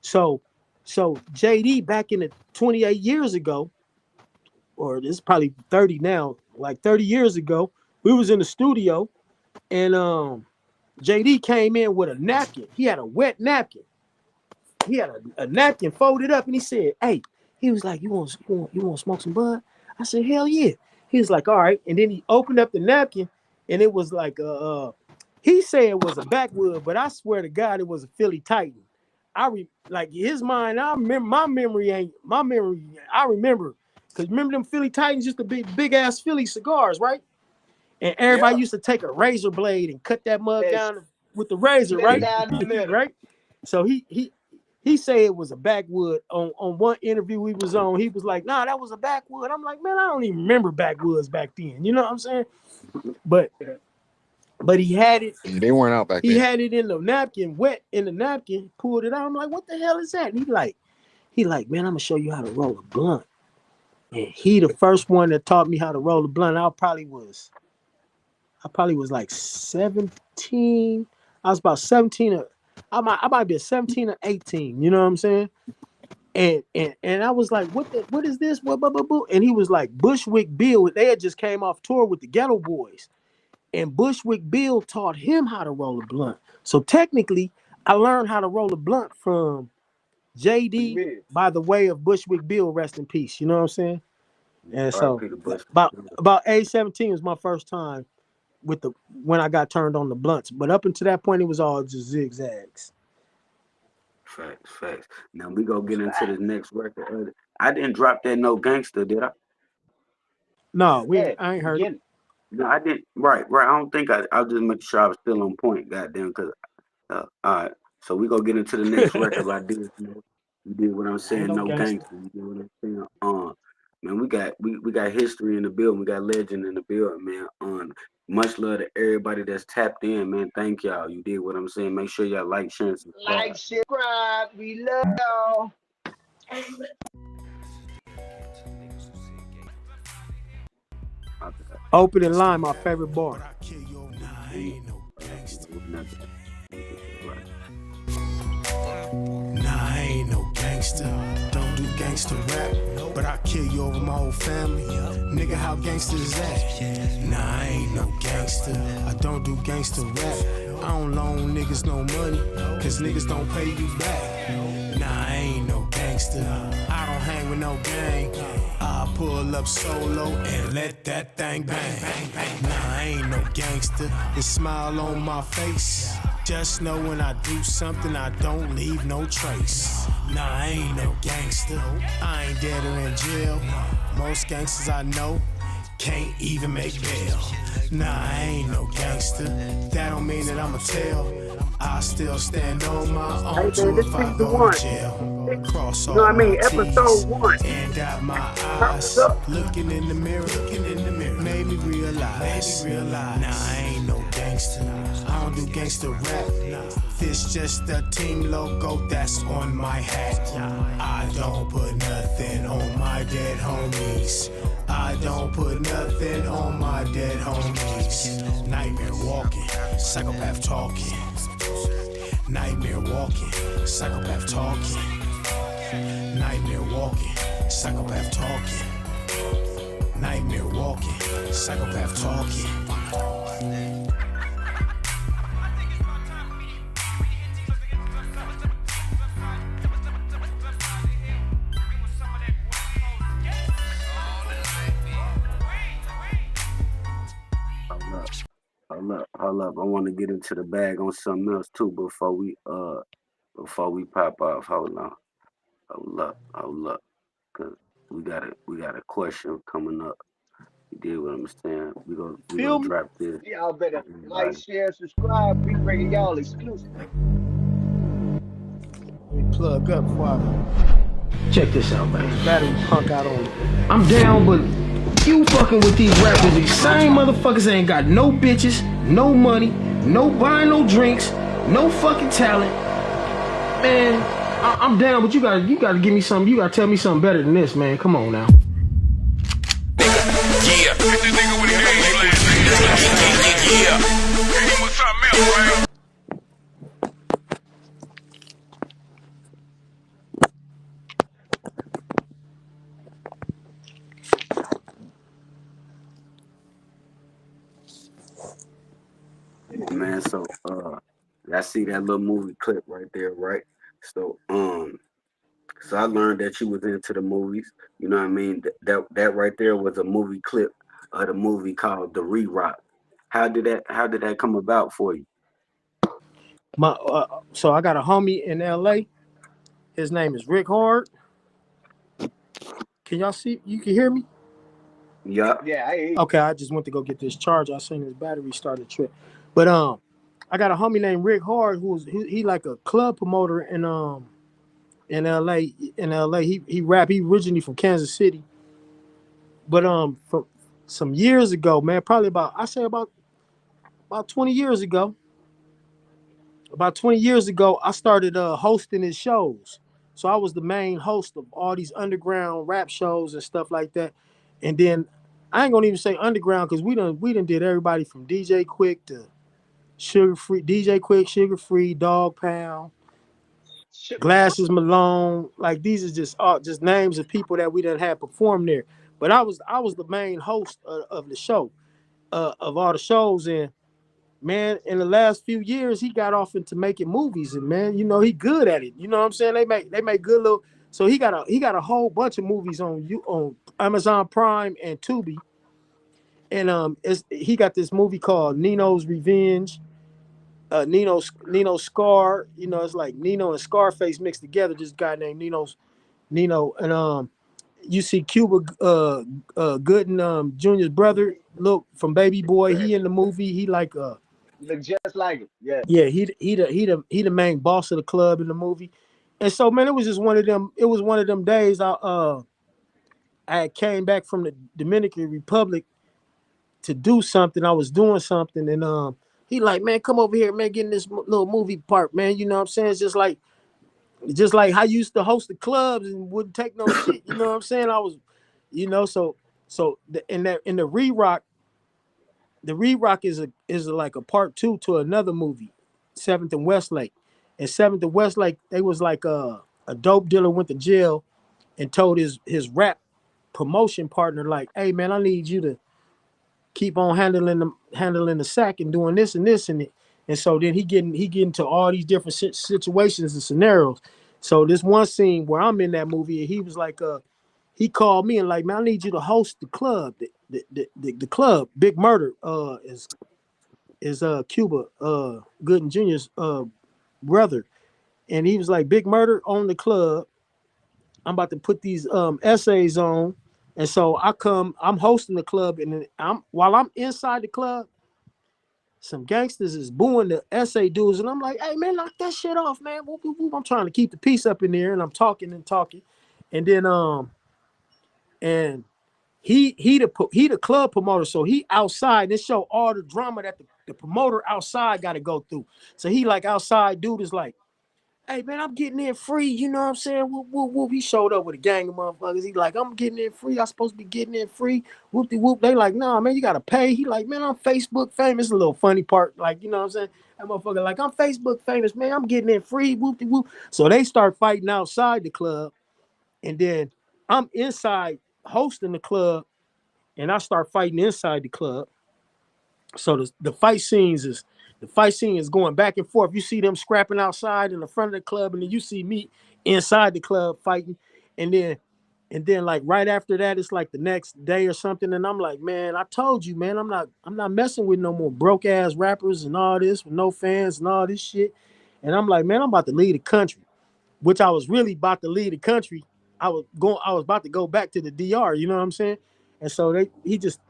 So JD back in the 28 years ago, or this is probably 30 now, like 30 years ago, we was in the studio and JD came in with a napkin. He had a wet napkin. He had a napkin folded up and he said, "Hey," he was like, you want to smoke some bud?" I said, "Hell yeah." He was like, "All right." And then he opened up the napkin and it was like he said it was a backwood, but I swear to God it was a Philly Titan. Like his mind, I remember my memory. I remember because remember them Philly Titans used to be big ass Philly cigars, right? And everybody Yep. used to take a razor blade and cut that mug And down with the razor, split it right? down the middle. Right. So he said it was a backwood. On one interview we was on, he was like, "Nah, that was a backwood." I'm like, "Man, I don't even remember backwoods back then." You know what I'm saying? But he had it. They weren't out back He then. had it in the napkin, wet in the napkin, pulled it out. I'm like, "What the hell is that?" And he like, "Man, I'm gonna show you how to roll a blunt." And he the first one that taught me how to roll a blunt. I probably was like 17. I was about 17 or I might be 17 or 18, you know what I'm saying? And I was like, what is this? What blah, blah, blah. And he was like, Bushwick Bill. They had just came off tour with the Ghetto Boys. And Bushwick Bill taught him how to roll a blunt. So technically, I learned how to roll a blunt from JD by the way of Bushwick Bill, rest in peace. You know what I'm saying? And so R.I.P. to Bush. about age 17 was my first time when I got turned on the blunts. But up until that point, it was all just zigzags. Facts. Now we gonna get into this next record. I didn't drop that No Gangster, did I? No, Yeah, I ain't heard it. beginning. No, I didn't. Right. I don't think I'll just make sure I was still on point. Goddamn, because all right. So we gonna get into the next record by Diaz. You did what I'm Ain't saying. no No gangster. Gangster. You did what I'm saying. Man, we got history in the building. We got legend in the building, man. Much love to everybody that's tapped in, man. Thank y'all. You did what I'm saying. Make sure y'all like, share, and subscribe. Like, subscribe. We love y'all. Opening line, my favorite bar. I ain't no gangster. Nah, I ain't no gangster. Don't do gangster rap, but I kill you over my whole family. Nigga, how gangster is that? Nah, I ain't no gangster. I don't do gangster rap. I don't loan niggas no money, cause niggas don't pay you back. Nah, I ain't no gangster. I don't hang with no gang. I pull up solo and let that thing bang. Nah, I ain't no gangster. The smile on my face. Just know when I do something, I don't leave no trace. Nah, I ain't no gangster. I ain't dead or in jail. Most gangsters I know can't even make bail. Nah, I ain't no gangster. That don't mean that I'ma tell. I still stand on my own too if I go to jail. Cross all my Episode 1. and out my eyes. Looking in the mirror, made me realize. Nah, I ain't no gangster. I don't do gangster rap. This just the team logo that's on my hat. I don't put nothing on my dead homies. I don't put nothing on my dead homies. Nightmare walking, psychopath talking. Nightmare walking, psychopath talking. Nightmare walking, psychopath talking. Nightmare walking, psychopath talking. Hold up. I want to get into the bag on something else too before we pop off. Hold up. Cause we got a question coming up. You did what I'm saying. We gonna drop this. Y'all better like, share, subscribe. We bringing y'all exclusive. Let me plug up before I... Check this out, man. Battery punk out on me. I'm down, but you fucking with these rappers. These same motherfuckers ain't got no bitches, no money, no buying no drinks, no fucking talent. Man, I'm down, but you gotta give me something. You gotta tell me something better than this, man. Come on now. Yeah. This nigga with his yeah. Hey, what's up, man, right? Man, so I see that little movie clip right there, right? So so I learned that you was into the movies. You know what I mean? That right there was a movie clip of the movie called The Re-Rock. How did that come about for you? So I got a homie in LA. His name is Rick Hard. Can y'all see? You can hear me? Yeah. Okay, I just went to go get this charger. I seen his battery started to trip. But I got a homie named Rick Hard he like a club promoter in LA. In LA, he rap. He originally from Kansas City. But from some years ago, man, probably about 20 years ago. About 20 years ago, I started hosting his shows. So I was the main host of all these underground rap shows and stuff like that. And then I ain't gonna even say underground because we done did everybody from DJ Quick to Sugar Free, DJ Quick, Sugar Free, Dog Pound, Glasses Malone. Like these are just names of people that we done had perform there. But I was the main host of the show, of all the shows. And man, in the last few years, he got off into making movies, and man, he good at it. You know what I'm saying? They make good little. So he got a whole bunch of movies on Amazon Prime and Tubi, and he got this movie called Nino's Revenge. Nino's Scar. It's like Nino and Scarface mixed together. This guy named Nino, and you see Cuba Gooding, Junior's brother. Look from Baby Boy. He in the movie. He like Look just like him. Yeah. Yeah, he the main boss of the club in the movie. And so man, it was just one of them. It was one of them days. I had came back from the Dominican Republic to do something. I was doing something, and he like, man, come over here, man, get in this little movie part, man. You know what I'm saying? It's just like I used to host the clubs and wouldn't take no shit. You know what I'm saying? I was, in the re-rock. The Re-Rock is like a part 2 to another movie, 7th and Westlake. And 7th and Westlake, they was like a dope dealer went to jail and told his rap promotion partner, like, hey man, I need you to keep on handling the sack and doing this and this and it. And so then he getting to all these different situations and scenarios. So this one scene where I'm in that movie, and he was like, he called me and like, man, I need you to host the club. The club, Big Murder, is Cuba Gooden Jr.'s brother. And he was like, Big Murder on the club. I'm about to put these essays on. And so I'm hosting the club, and while I'm inside the club, some gangsters is booing the essay dudes, and I'm like, hey man, knock that shit off, man. Whoop, whoop, whoop. I'm trying to keep the peace up in there, and I'm talking and talking. And then and he the club promoter, so he outside. This show all the drama that the promoter outside got to go through. So he like outside dude is like, hey man, I'm getting in free. You know what I'm saying? Whoop, whoop, whoop. He showed up with a gang of motherfuckers. He like, I'm getting in free. I'm supposed to be getting in free. Whoop de whoop. They like, nah man, you gotta pay. He like, man, I'm Facebook famous. It's a little funny part, like, you know what I'm saying? That motherfucker like, I'm Facebook famous, man. I'm getting in free. Whoop de whoop. So they start fighting outside the club, and then I'm inside hosting the club. And I start fighting inside the club. So the fight scene is going back and forth. You see them scrapping outside in the front of the club, and then you see me inside the club fighting. And then like right after that, it's like the next day or something. And I'm like, man, I told you, man, I'm not messing with no more broke ass rappers and all this with no fans and all this shit. And I'm like, man, I'm about to leave the country, which I was really about to leave the country. I was about to go back to the DR, you know what I'm saying? And so he just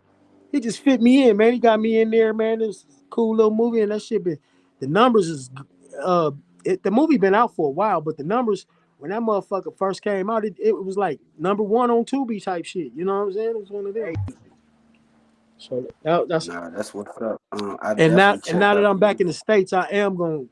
fit me in, man. He got me in there, man. It's a cool little movie, and that shit been, the numbers is the movie been out for a while, but the numbers when that motherfucker first came out, it was like #1 on Tubi type shit. You know what I'm saying? It was one of them. So that's Nah, that's what's up. I and now definitely and checked now that out. I'm back in the States, I do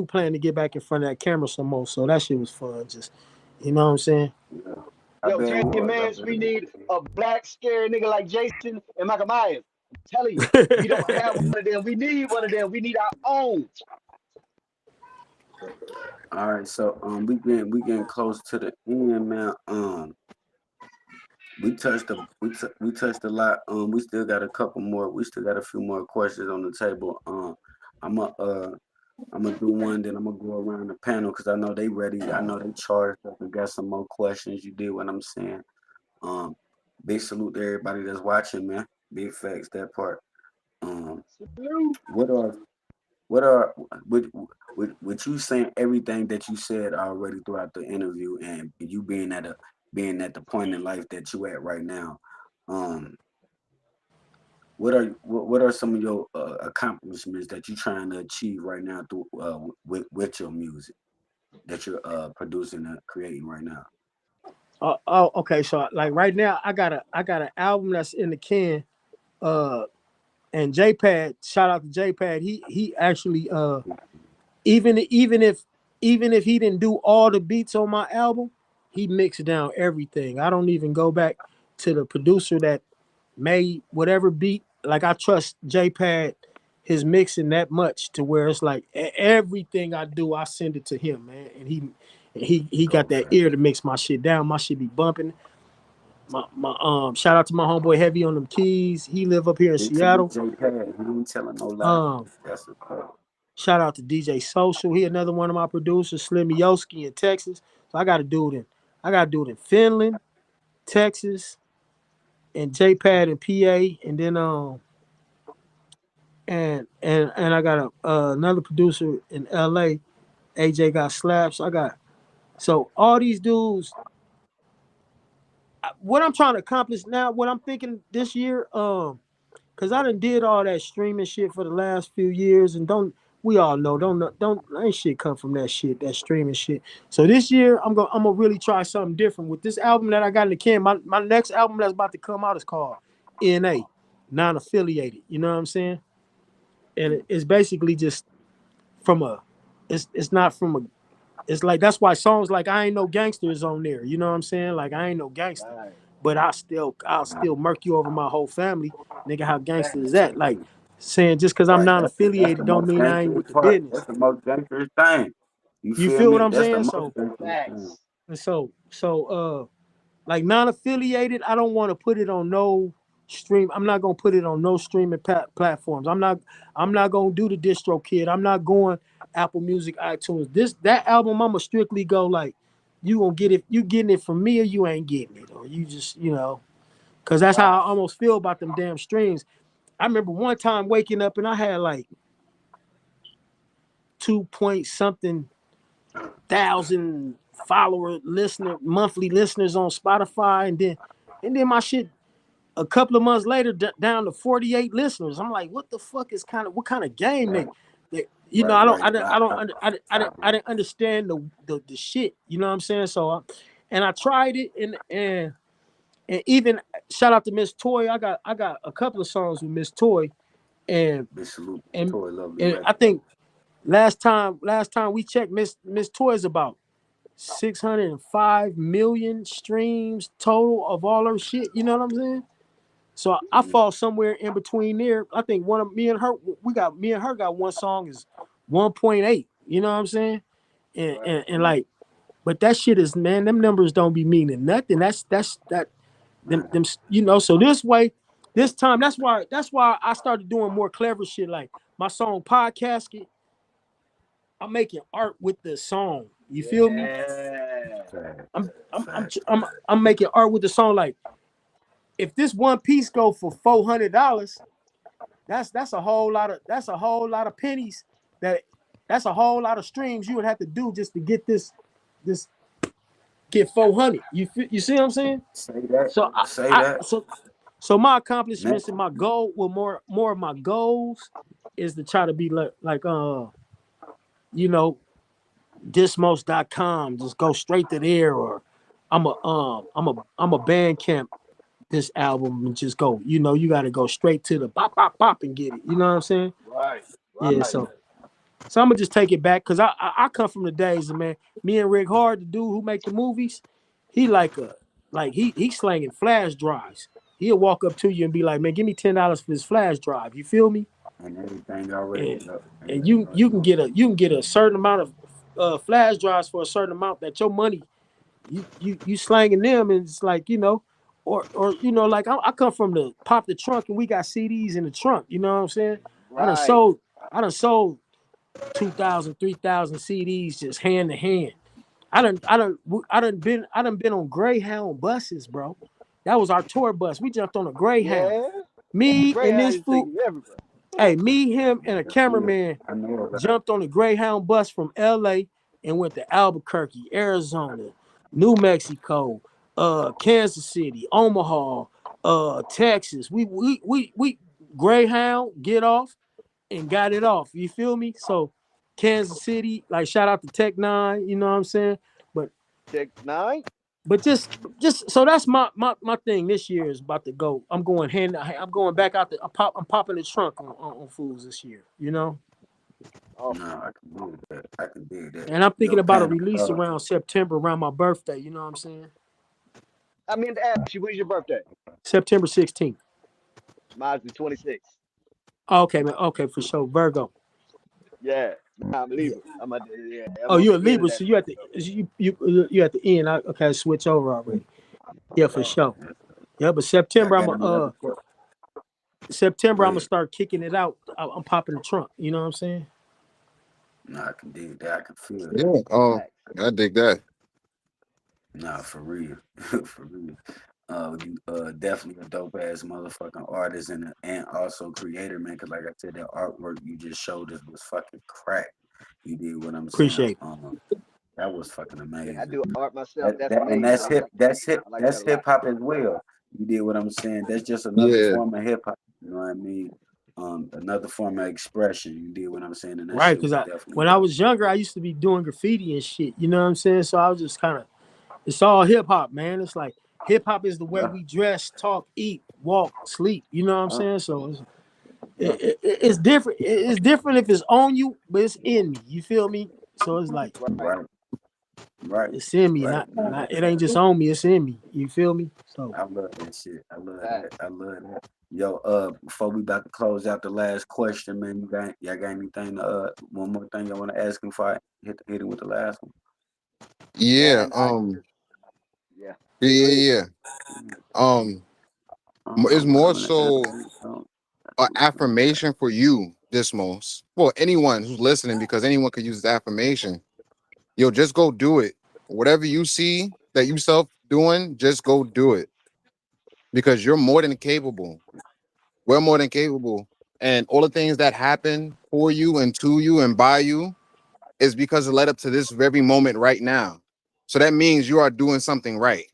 plan to get back in front of that camera some more. So that shit was fun. Just, you know what I'm saying? Yeah. I Yo, bet it Jay was. I Mans, bet we it need a black scary nigga like Jason and Michael Myers. I'm telling you, we don't have one of them. We need one of them. We need our own. All right, so we getting close to the end, man. We touched a lot. We still got a couple more. We still got a few more questions on the table. I'm a I'm gonna do one, then I'm gonna go around the panel because I know they ready. I know they charged up and got some more questions. You did what I'm saying. Um, Big salute to everybody that's watching, man. Big facts that part. Um, what are what are with you saying everything that you said already throughout the interview, and you being at the point in life that you at right now? Um, what are some of your accomplishments that you're trying to achieve right now through with your music that you're producing and creating right now? Okay. So like right now, I got an album that's in the can. Uh, and JPad, shout out to JPad. He actually even if even if he didn't do all the beats on my album, he mixed down everything. I don't even go back to the producer that made whatever beat. Like I trust JPad, his mixing that much to where it's like everything I do, I send it to him, man, and he got that ear to mix my shit down. My shit be bumping. My shout out to my homeboy Heavy on them keys. He live up here in Big salute Seattle. JPad. He ain't telling no lie. Um, That's a fact. Shout out to DJ Social. He another one of my producers, Slim Yoski in Texas. So I got to do it in Finland, Texas, and JPad in PA, and then and I got another producer in LA. AJ got slaps. So all these dudes. What I'm trying to accomplish now, what I'm thinking this year, because I done did all that streaming shit for the last few years, and we all know don't ain't shit come from that shit, that streaming shit. So this year I'm gonna really try something different with this album that I got in the can. My next album that's about to come out is called NA, non-affiliated. You know what I'm saying? And it's basically just from a, it's not from a. It's like that's why songs like I Ain't No Gangster is on there. You know what I'm saying? Like I ain't no gangster. Right. But I'll still murk you over my whole family. Nigga, how gangster is that? Like Exactly. saying just because I'm Right. That's the non-affiliated don't most mean I ain't dangerous with the part. business. That's the most dangerous thing. You You feel feel what me? I'm That's the saying? most So dangerous thing. Facts. like non-affiliated, I don't want to put it on no stream. I'm not gonna put it on no streaming platforms. I'm not gonna do the distro kid. I'm not going Apple Music, iTunes. That album, I'ma strictly go like, you gonna get it, you getting it from me or you ain't getting it. Or you just, because that's how I Right. almost feel about them damn streams. I remember one time waking up and I had like 2 point something thousand monthly listeners on Spotify, and then my shit a couple of months later down to 48 listeners. I'm like, what the fuck is what kind of game Right. I don't Right. I didn't understand the shit. You know what I'm saying? So and I tried it and even shout out to Miss Toy. I got a couple of songs with Miss Toy and Big salute. and Toy lovely and I record. think last time we checked, Miss Toy's about 605 million streams total of all her shit. You know what I'm saying? So I fall somewhere in between there. I think one of me and her got one song is 1.8. You know what I'm saying? And, Right. and, and like, but that shit is, man, them numbers don't be meaning nothing. That's that them so this time that's why I started doing more clever shit like my song Podcast. I'm making art with the song. You feel me? Yeah. Fact. I'm Fact. I'm making art with the song. Like if this one piece go for $400, that's a whole lot of pennies. That's a whole lot of streams you would have to do just to get this get 400. You see what I'm saying? Say that. So Say I that. so my Man. accomplishments and my goal, well, more of my goals is to try to be like you know Dismost.com, just go straight to there, or I'm a Bandcamp this album and just go. You got to go straight to the bop bop bop and get it. You know what I'm saying? Right. Yeah. Right. So I'm gonna just take it back because I come from the days of, man. Me and Rick Hard, the dude who make the movies, he he slanging flash drives. He'll walk up to you and be like, "Man, give me $10 for this flash drive." You feel me? And everything already. And Yep. and Everything you can already. get a certain amount of flash drives for a certain amount that your money you slanging them, and it's like or like I come from the pop the trunk and we got CDs in the trunk. You know what I'm saying? I done Right. sold I done sold 2,000, 3,000 CDs just hand to hand. I done been on Greyhound buses, bro. That was our tour bus. We jumped on a Greyhound. Yeah. Me and Greyhound this used to take fool, you everywhere. me, him, and a Yes, sir. cameraman I know about it. jumped on a Greyhound bus from LA and went to Albuquerque, Arizona, New Mexico, Kansas City, Omaha, Texas. We Greyhound get off and got it off. You feel me? So Kansas City, like shout out to Tech Nine, you know what I'm saying? But Check nine. just so that's my thing this year is about to go. I'm going back out I'm popping the trunk on fools this year, you know? Oh, No, I can dig that. I can dig that. And I'm thinking Yo, about a Panda, release around September, around my birthday. You know what I'm saying? I mean to ask you, when's your birthday? September 16th. Mine's the 26th. Okay, man. Okay, for sure. Virgo. Yeah, nah, I'm a Yeah. Libra. Yeah, I'm Oh, on you're a the end of Libra, that. so you at the end. Okay, switch over already. Yeah, for Oh, sure. yeah. Yeah, but I got another question. September Go I'm gonna ahead. start kicking it out. I'm popping the trunk. You know what I'm saying? No, I can dig that. I can feel that. Yeah. Oh, facts. I dig that. Nah, for real. For real. You definitely a dope ass motherfucking artist and also creator, man. Cause like I said, that artwork you just showed us was fucking crack. You did what I'm saying. Appreciate it. That was fucking Yeah, I amazing. do art myself. That's And amazing. I like that. I like that that's a hip lot. hop as well. You did what I'm saying. That's just another Yeah. form of hip hop. You know what I mean? Another form of expression. You did what I'm saying, and that Right, shit because was I definitely when I dope. was younger, I used to be doing graffiti and shit. You know what I'm saying? So I was just kind of it's all hip hop, man. It's like hip hop is the way Yeah, we dress, talk, eat, walk, sleep. You know what I'm yeah, saying? So yeah. it's different. It's different if it's on you, but it's in me. You feel me? So it's like Right. Right, right, it's in me, right. not it ain't just on me. It's in me. You feel me? So I love that shit. I love that. Facts. I love that. Yo, before we about to close out the last question, man, y'all got anything one more thing y'all want to ask him before I hit him with the last one? Yeah. Man, yeah. Yeah. Go ahead. Yeah. Um. It's I'm more coming to so answer. an affirmation for you, Dismos. Well, anyone who's listening, because anyone could use this affirmation. Yo, just go do it. Whatever you see that you self doing, just go do it because you're more than capable. We're more than capable, and all the things that happen for you and to you and by you is because it led up to this very moment right now. So that means you are doing something right.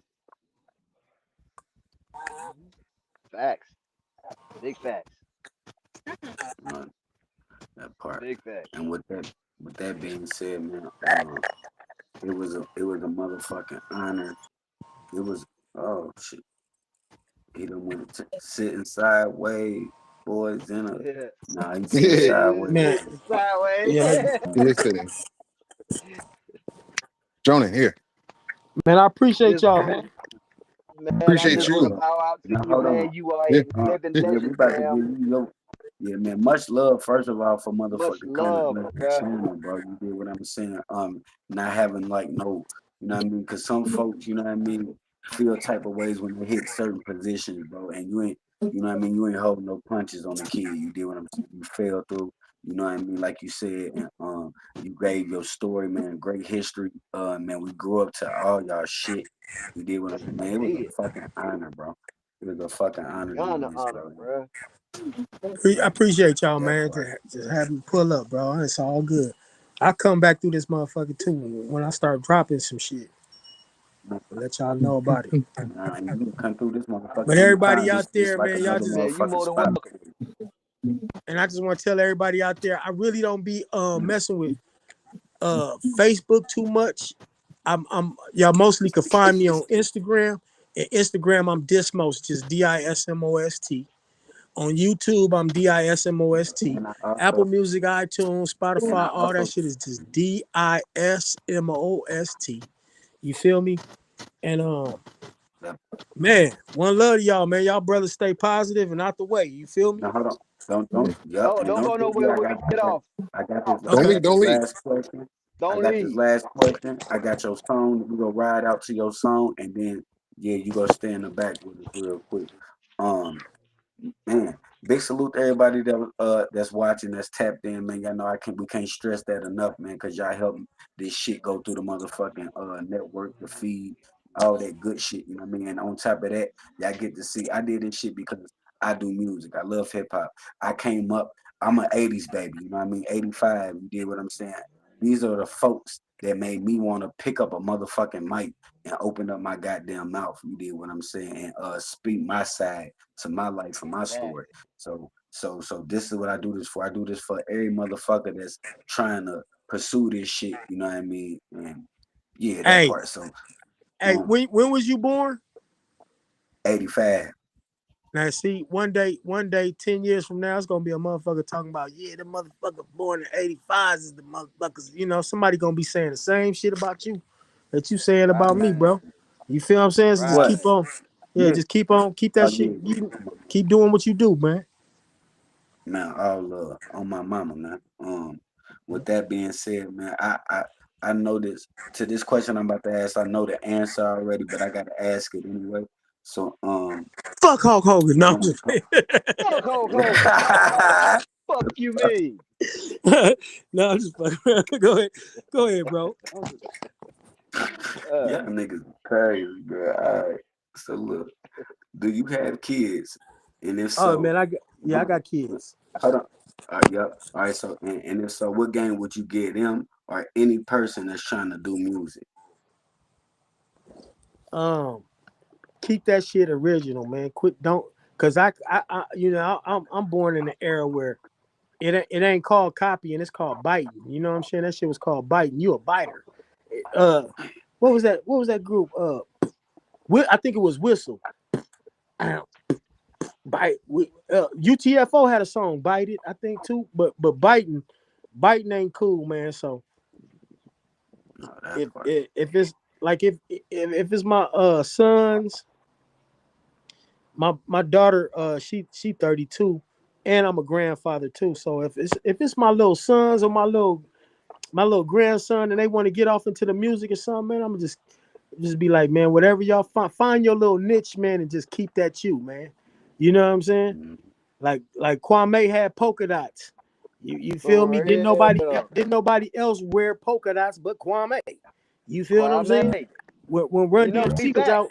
Mhm. Facts. Big facts. Uh, that part. Big facts. And with that being said, man, it was a motherfucking honor. It was oh shit. He done went sitting sideways, boys in a Yeah. nah. He's sitting Yeah, sideways. man, It's sideways. yeah, sitting. Jonah, here. man, I appreciate Just y'all, man. man, I Appreciate just want to you. bow out to Now you, hold on. man. You are Yeah. a living Yeah, we legend, about to give fam. you your yeah, man. Much love, first of all, for Much motherfucking coming love, to the bruh. channel, bro. You did what I'm saying. Not having like no, you know what I mean? Because some folks, you know what I mean, feel type of ways when they hit certain positions, bro. And you ain't, you know what I mean. You ain't holding no punches on the kid. You did what I'm saying. You fell through. You know what I mean? Like you said, and you gave your story, man. Great history. Man, we grew up to all y'all shit. You did what I'm saying. Man, it was Did. a fucking honor, bro. It was a fucking honor to Beyond do the this, honor, bro. bruh. I appreciate y'all, That man. part. Just have me pull up, bro. It's all good. I come back through this motherfucker too when I start dropping some shit. I'll let y'all know about it. And you can come through this motherfucker But everybody anytime. out This there, like man, y'all another just Man, you motherfucking more than spot. welcome. and I just want to tell everybody out there, I really don't be messing with Facebook too much. I'm y'all mostly can find me on Instagram. And Instagram, I'm Dismost, just Dismost. On YouTube, I'm Dismost. And I Apple also Music, iTunes, and I Spotify, all that also shit is just Dismost. You feel me? And that, man, one love to y'all, man. Y'all brothers stay positive and out the way. You feel me? now hold on. Don't yep, and Don't don't go forget nowhere when we get off. Don't Okay. leave. Don't leave. last question. I Don't got this leave. last question. I got your song. We gonna ride out to your song and then yeah, you gonna stay in the back with us real quick. Um Man, big salute to everybody that's watching, that's tapped in, man. Y'all know we can't stress that enough, man, because y'all help this shit go through the motherfucking network, the feed, all that good shit, you know what I mean? And on top of that, y'all get to see I did this shit because I do music. I love hip hop. I came up, I'm an 80s baby, you know what I mean? 85, you did what I'm saying. These are the folks that made me want to pick up a motherfucking mic and open up my goddamn mouth. You did what I'm saying, and speak my side to my life and my story. Facts. So this is what I do this for. I do this for every motherfucker that's trying to pursue this shit. You know what I mean? And yeah, that Hey, part. So hey, when was you born? 85. Now, see, one day, 10 years from now, it's gonna be a motherfucker talking about, yeah, the motherfucker born in '85 is the motherfuckers. You know, somebody gonna be saying the same shit about you that you saying about me, Right, bro. You feel what I'm saying? So just right. keep on, yeah, Yeah. just keep on, keep that Oh, shit. yeah. You keep doing what you do, man. Man, all on my mama, man. With that being said, man, I know this to this question I'm about to ask. I know the answer already, but I gotta ask it anyway. So, Fuck Hulk Hogan. No, I'm when just playing. Fuck Hulk Hogan. Fuck you mean? No, I'm just fucking. Go ahead, bro. Uh, y'all niggas crazy, bro. All right. So look, do you have kids? And if Oh so, man, I what? got kids. Hold on. Yep. All right. So, and if so, what game would you get them or any person that's trying to do music? Um, keep that shit original, man. Quit, don't, cause you know, I'm born in an era where it ain't called copying, it's called biting. You know what I'm saying? That shit was called biting. You a biter. Uh, what was that? What was that group? I think it was Whistle. Bite. UTFO had a song, "Bite It," I think too. But biting ain't cool, man. So No, that's right. if it's like if it's my sons, my daughter, she 32, and I'm a grandfather too. So if it's my little sons or my little grandson and they want to get off into the music or something, man, I'm gonna just be like, man, whatever y'all find your little niche, man, and just keep that you, man. You know what I'm saying? Mhm. Like Kwame had polka dots. You feel me? for real. Didn't nobody else wear polka dots but Kwame. You feel what I'm Kwame. saying? When Run You know he's DMC was back. out,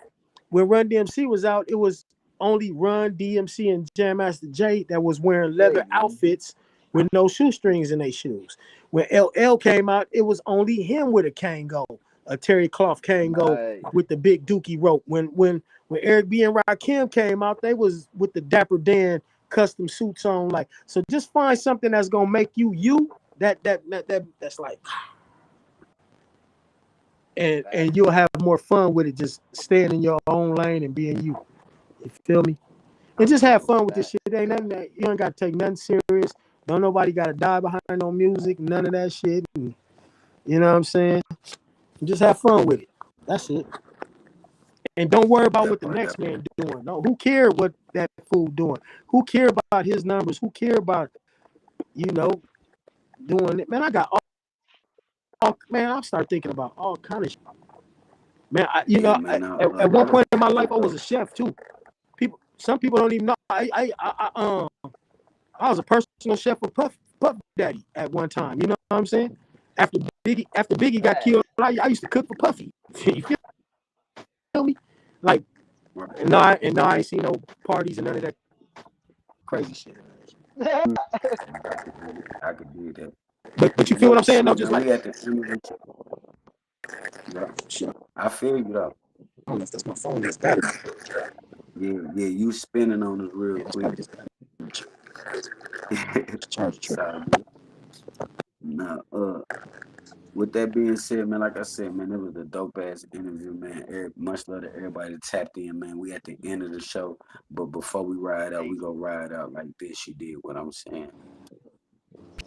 when Run DMC was out, it was only Run DMC and Jam Master Jay that was wearing leather Hey, outfits with no shoestrings in their shoes. When LL came out, it was only him with a Kango, a terry cloth Kango right. with the big dookie rope. When Eric B and Rakim came out, they was with the Dapper Dan custom suits on. Like, so just find something that's gonna make you that's like, and you'll have more fun with it, just staying in your own lane and being you. You feel me? And just have fun with this shit. It ain't nothing that you ain't gotta take nothing serious. Don't nobody gotta die behind no music, none of that shit. And, you know what I'm saying? Just have fun with it. That's it. And don't worry about That what the part, next that part. man doing. No, who care what that fool doing? Who care about his numbers? Who care about, you know, doing it? Man, I got man, I start thinking about all kind of shit. Man, Yeah, man. at one point in my life, I was Uh, a chef too. Some people don't even know. I was a personal chef for Puff Daddy at one time. You know what I'm saying? After Biggie got Facts. killed, I used to cook for Puffy. You feel me? Like, right. and now I ain't seen no parties and none of that crazy shit. I could do that. But you feel what I'm Look, saying? No, shit, just man. like, We at the end of the. Yeah, shit, I I feel you though. don't know if that's my phone. That's battery. Yeah, yeah. You spinning on us real Yeah, that's quick. probably just battery. Charge the It's trick. all good. Now, with that being said, man, like I said, man, it was a dope ass interview, man. Much love to everybody that tapped in, man. We at the end of the show, but before we ride out, we go ride out like this. You did what I'm saying.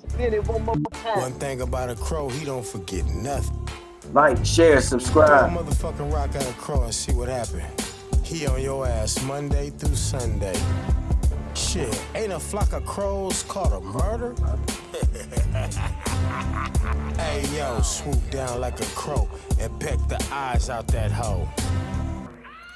Spin it one more time. One thing about a crow, he don't forget nothing. Like, share, Throw a subscribe. motherfucking rock at a crow and see what happen. He on your ass Monday through Sunday. Shit, ain't a flock of crows called a murder? Hey yo, swoop down like a crow and peck the eyes out that hoe.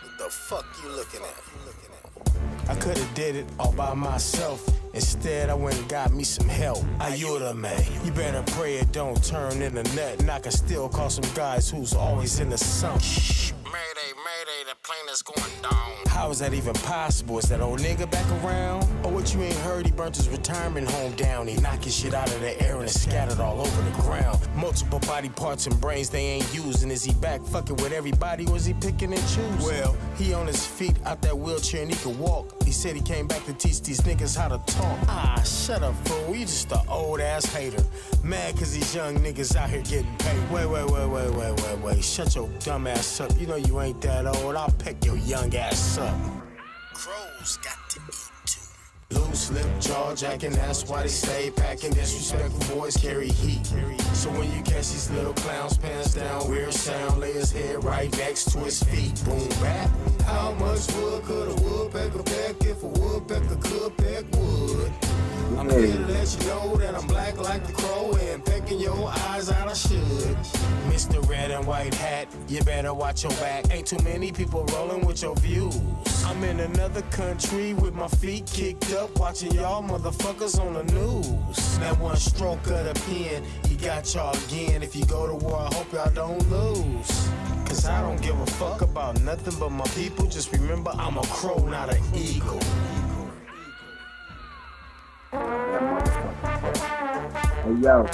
What the fuck you looking at? I could've did it all by myself. Instead, I went and got me some help. Ayúdame. You better pray it don't turn into nut. And I can still call some guys who's always in the sun. Shh, mayday, mayday, the plane is going down. How is that even possible? Is that old nigga back around? Oh, what you ain't heard? He burnt his retirement home down. He knocking shit out of the air and it's scattered all over the ground. Multiple body parts and brains they ain't using. Is he back fucking with everybody or is he picking and choosing? Well, he on his feet out that wheelchair and he can walk. He said he came back to teach these niggas how to talk. Ah, shut up, fool. You just a old ass hater. Mad cause these young niggas out here getting paid. Wait. Shut your dumb ass up. You know you ain't that old. I'll peck your young ass up. crows got to eat too. Loose lip, jaw jacking, that's why they stay packing. Disrespectful boys carry heat. So when you catch these little clowns, pants down, weird sound, lay his head right next to his feet. Boom, bap. How much wood could a woodpecker peck if a woodpecker could peck wood? I'm here to let you know that I'm black like the crow and pecking your eyes out I should. Mr. Red and White Hat, you better watch your back. Ain't too many people rolling with your views. I'm in another country with my feet kicked up, watching y'all motherfuckers on the news. That one stroke of the pen, he got y'all again. If you go to war, I hope y'all don't lose. Cause I don't give a fuck about nothing but my people. Just remember, I'm a crow, not an eagle. Hey, yo,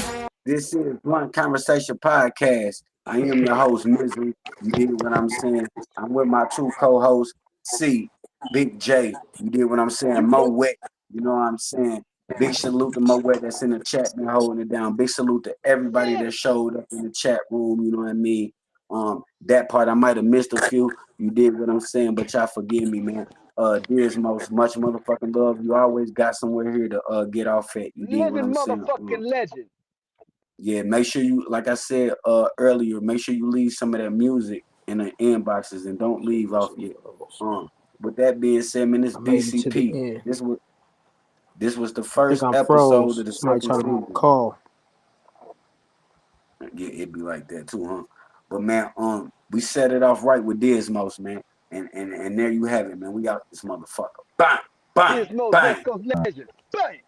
this is Blunt Conversation Podcast. I am your host, Misery. You did what I'm saying. I'm with my two co-hosts, C, Big J. You did what I'm saying. Mo Wet. You know what I'm saying? Big salute to Mo Wet that's in the chat and holding it down. Big salute to everybody that showed up in the chat room. You know what I mean? That part I might have missed a few. You did what I'm saying, but y'all forgive me, man. Dismost, much motherfucking love. You always got somewhere here to get off at. You did what Living I'm saying. motherfucking legend. Yeah, make sure you, like I said earlier, make sure you leave some of that music in the inboxes and don't leave off yet. With that being said, man, this I made it to the BCP. end. This was the I think first I'm episode froze. of the Somebody second try to season. call. Yeah, it'd be like that too, huh? But man, we set it off right with Dismost, man. And there you have it, man. We got this motherfucker. Bang, bang, Dismost, West bang. Coast legend. Bang!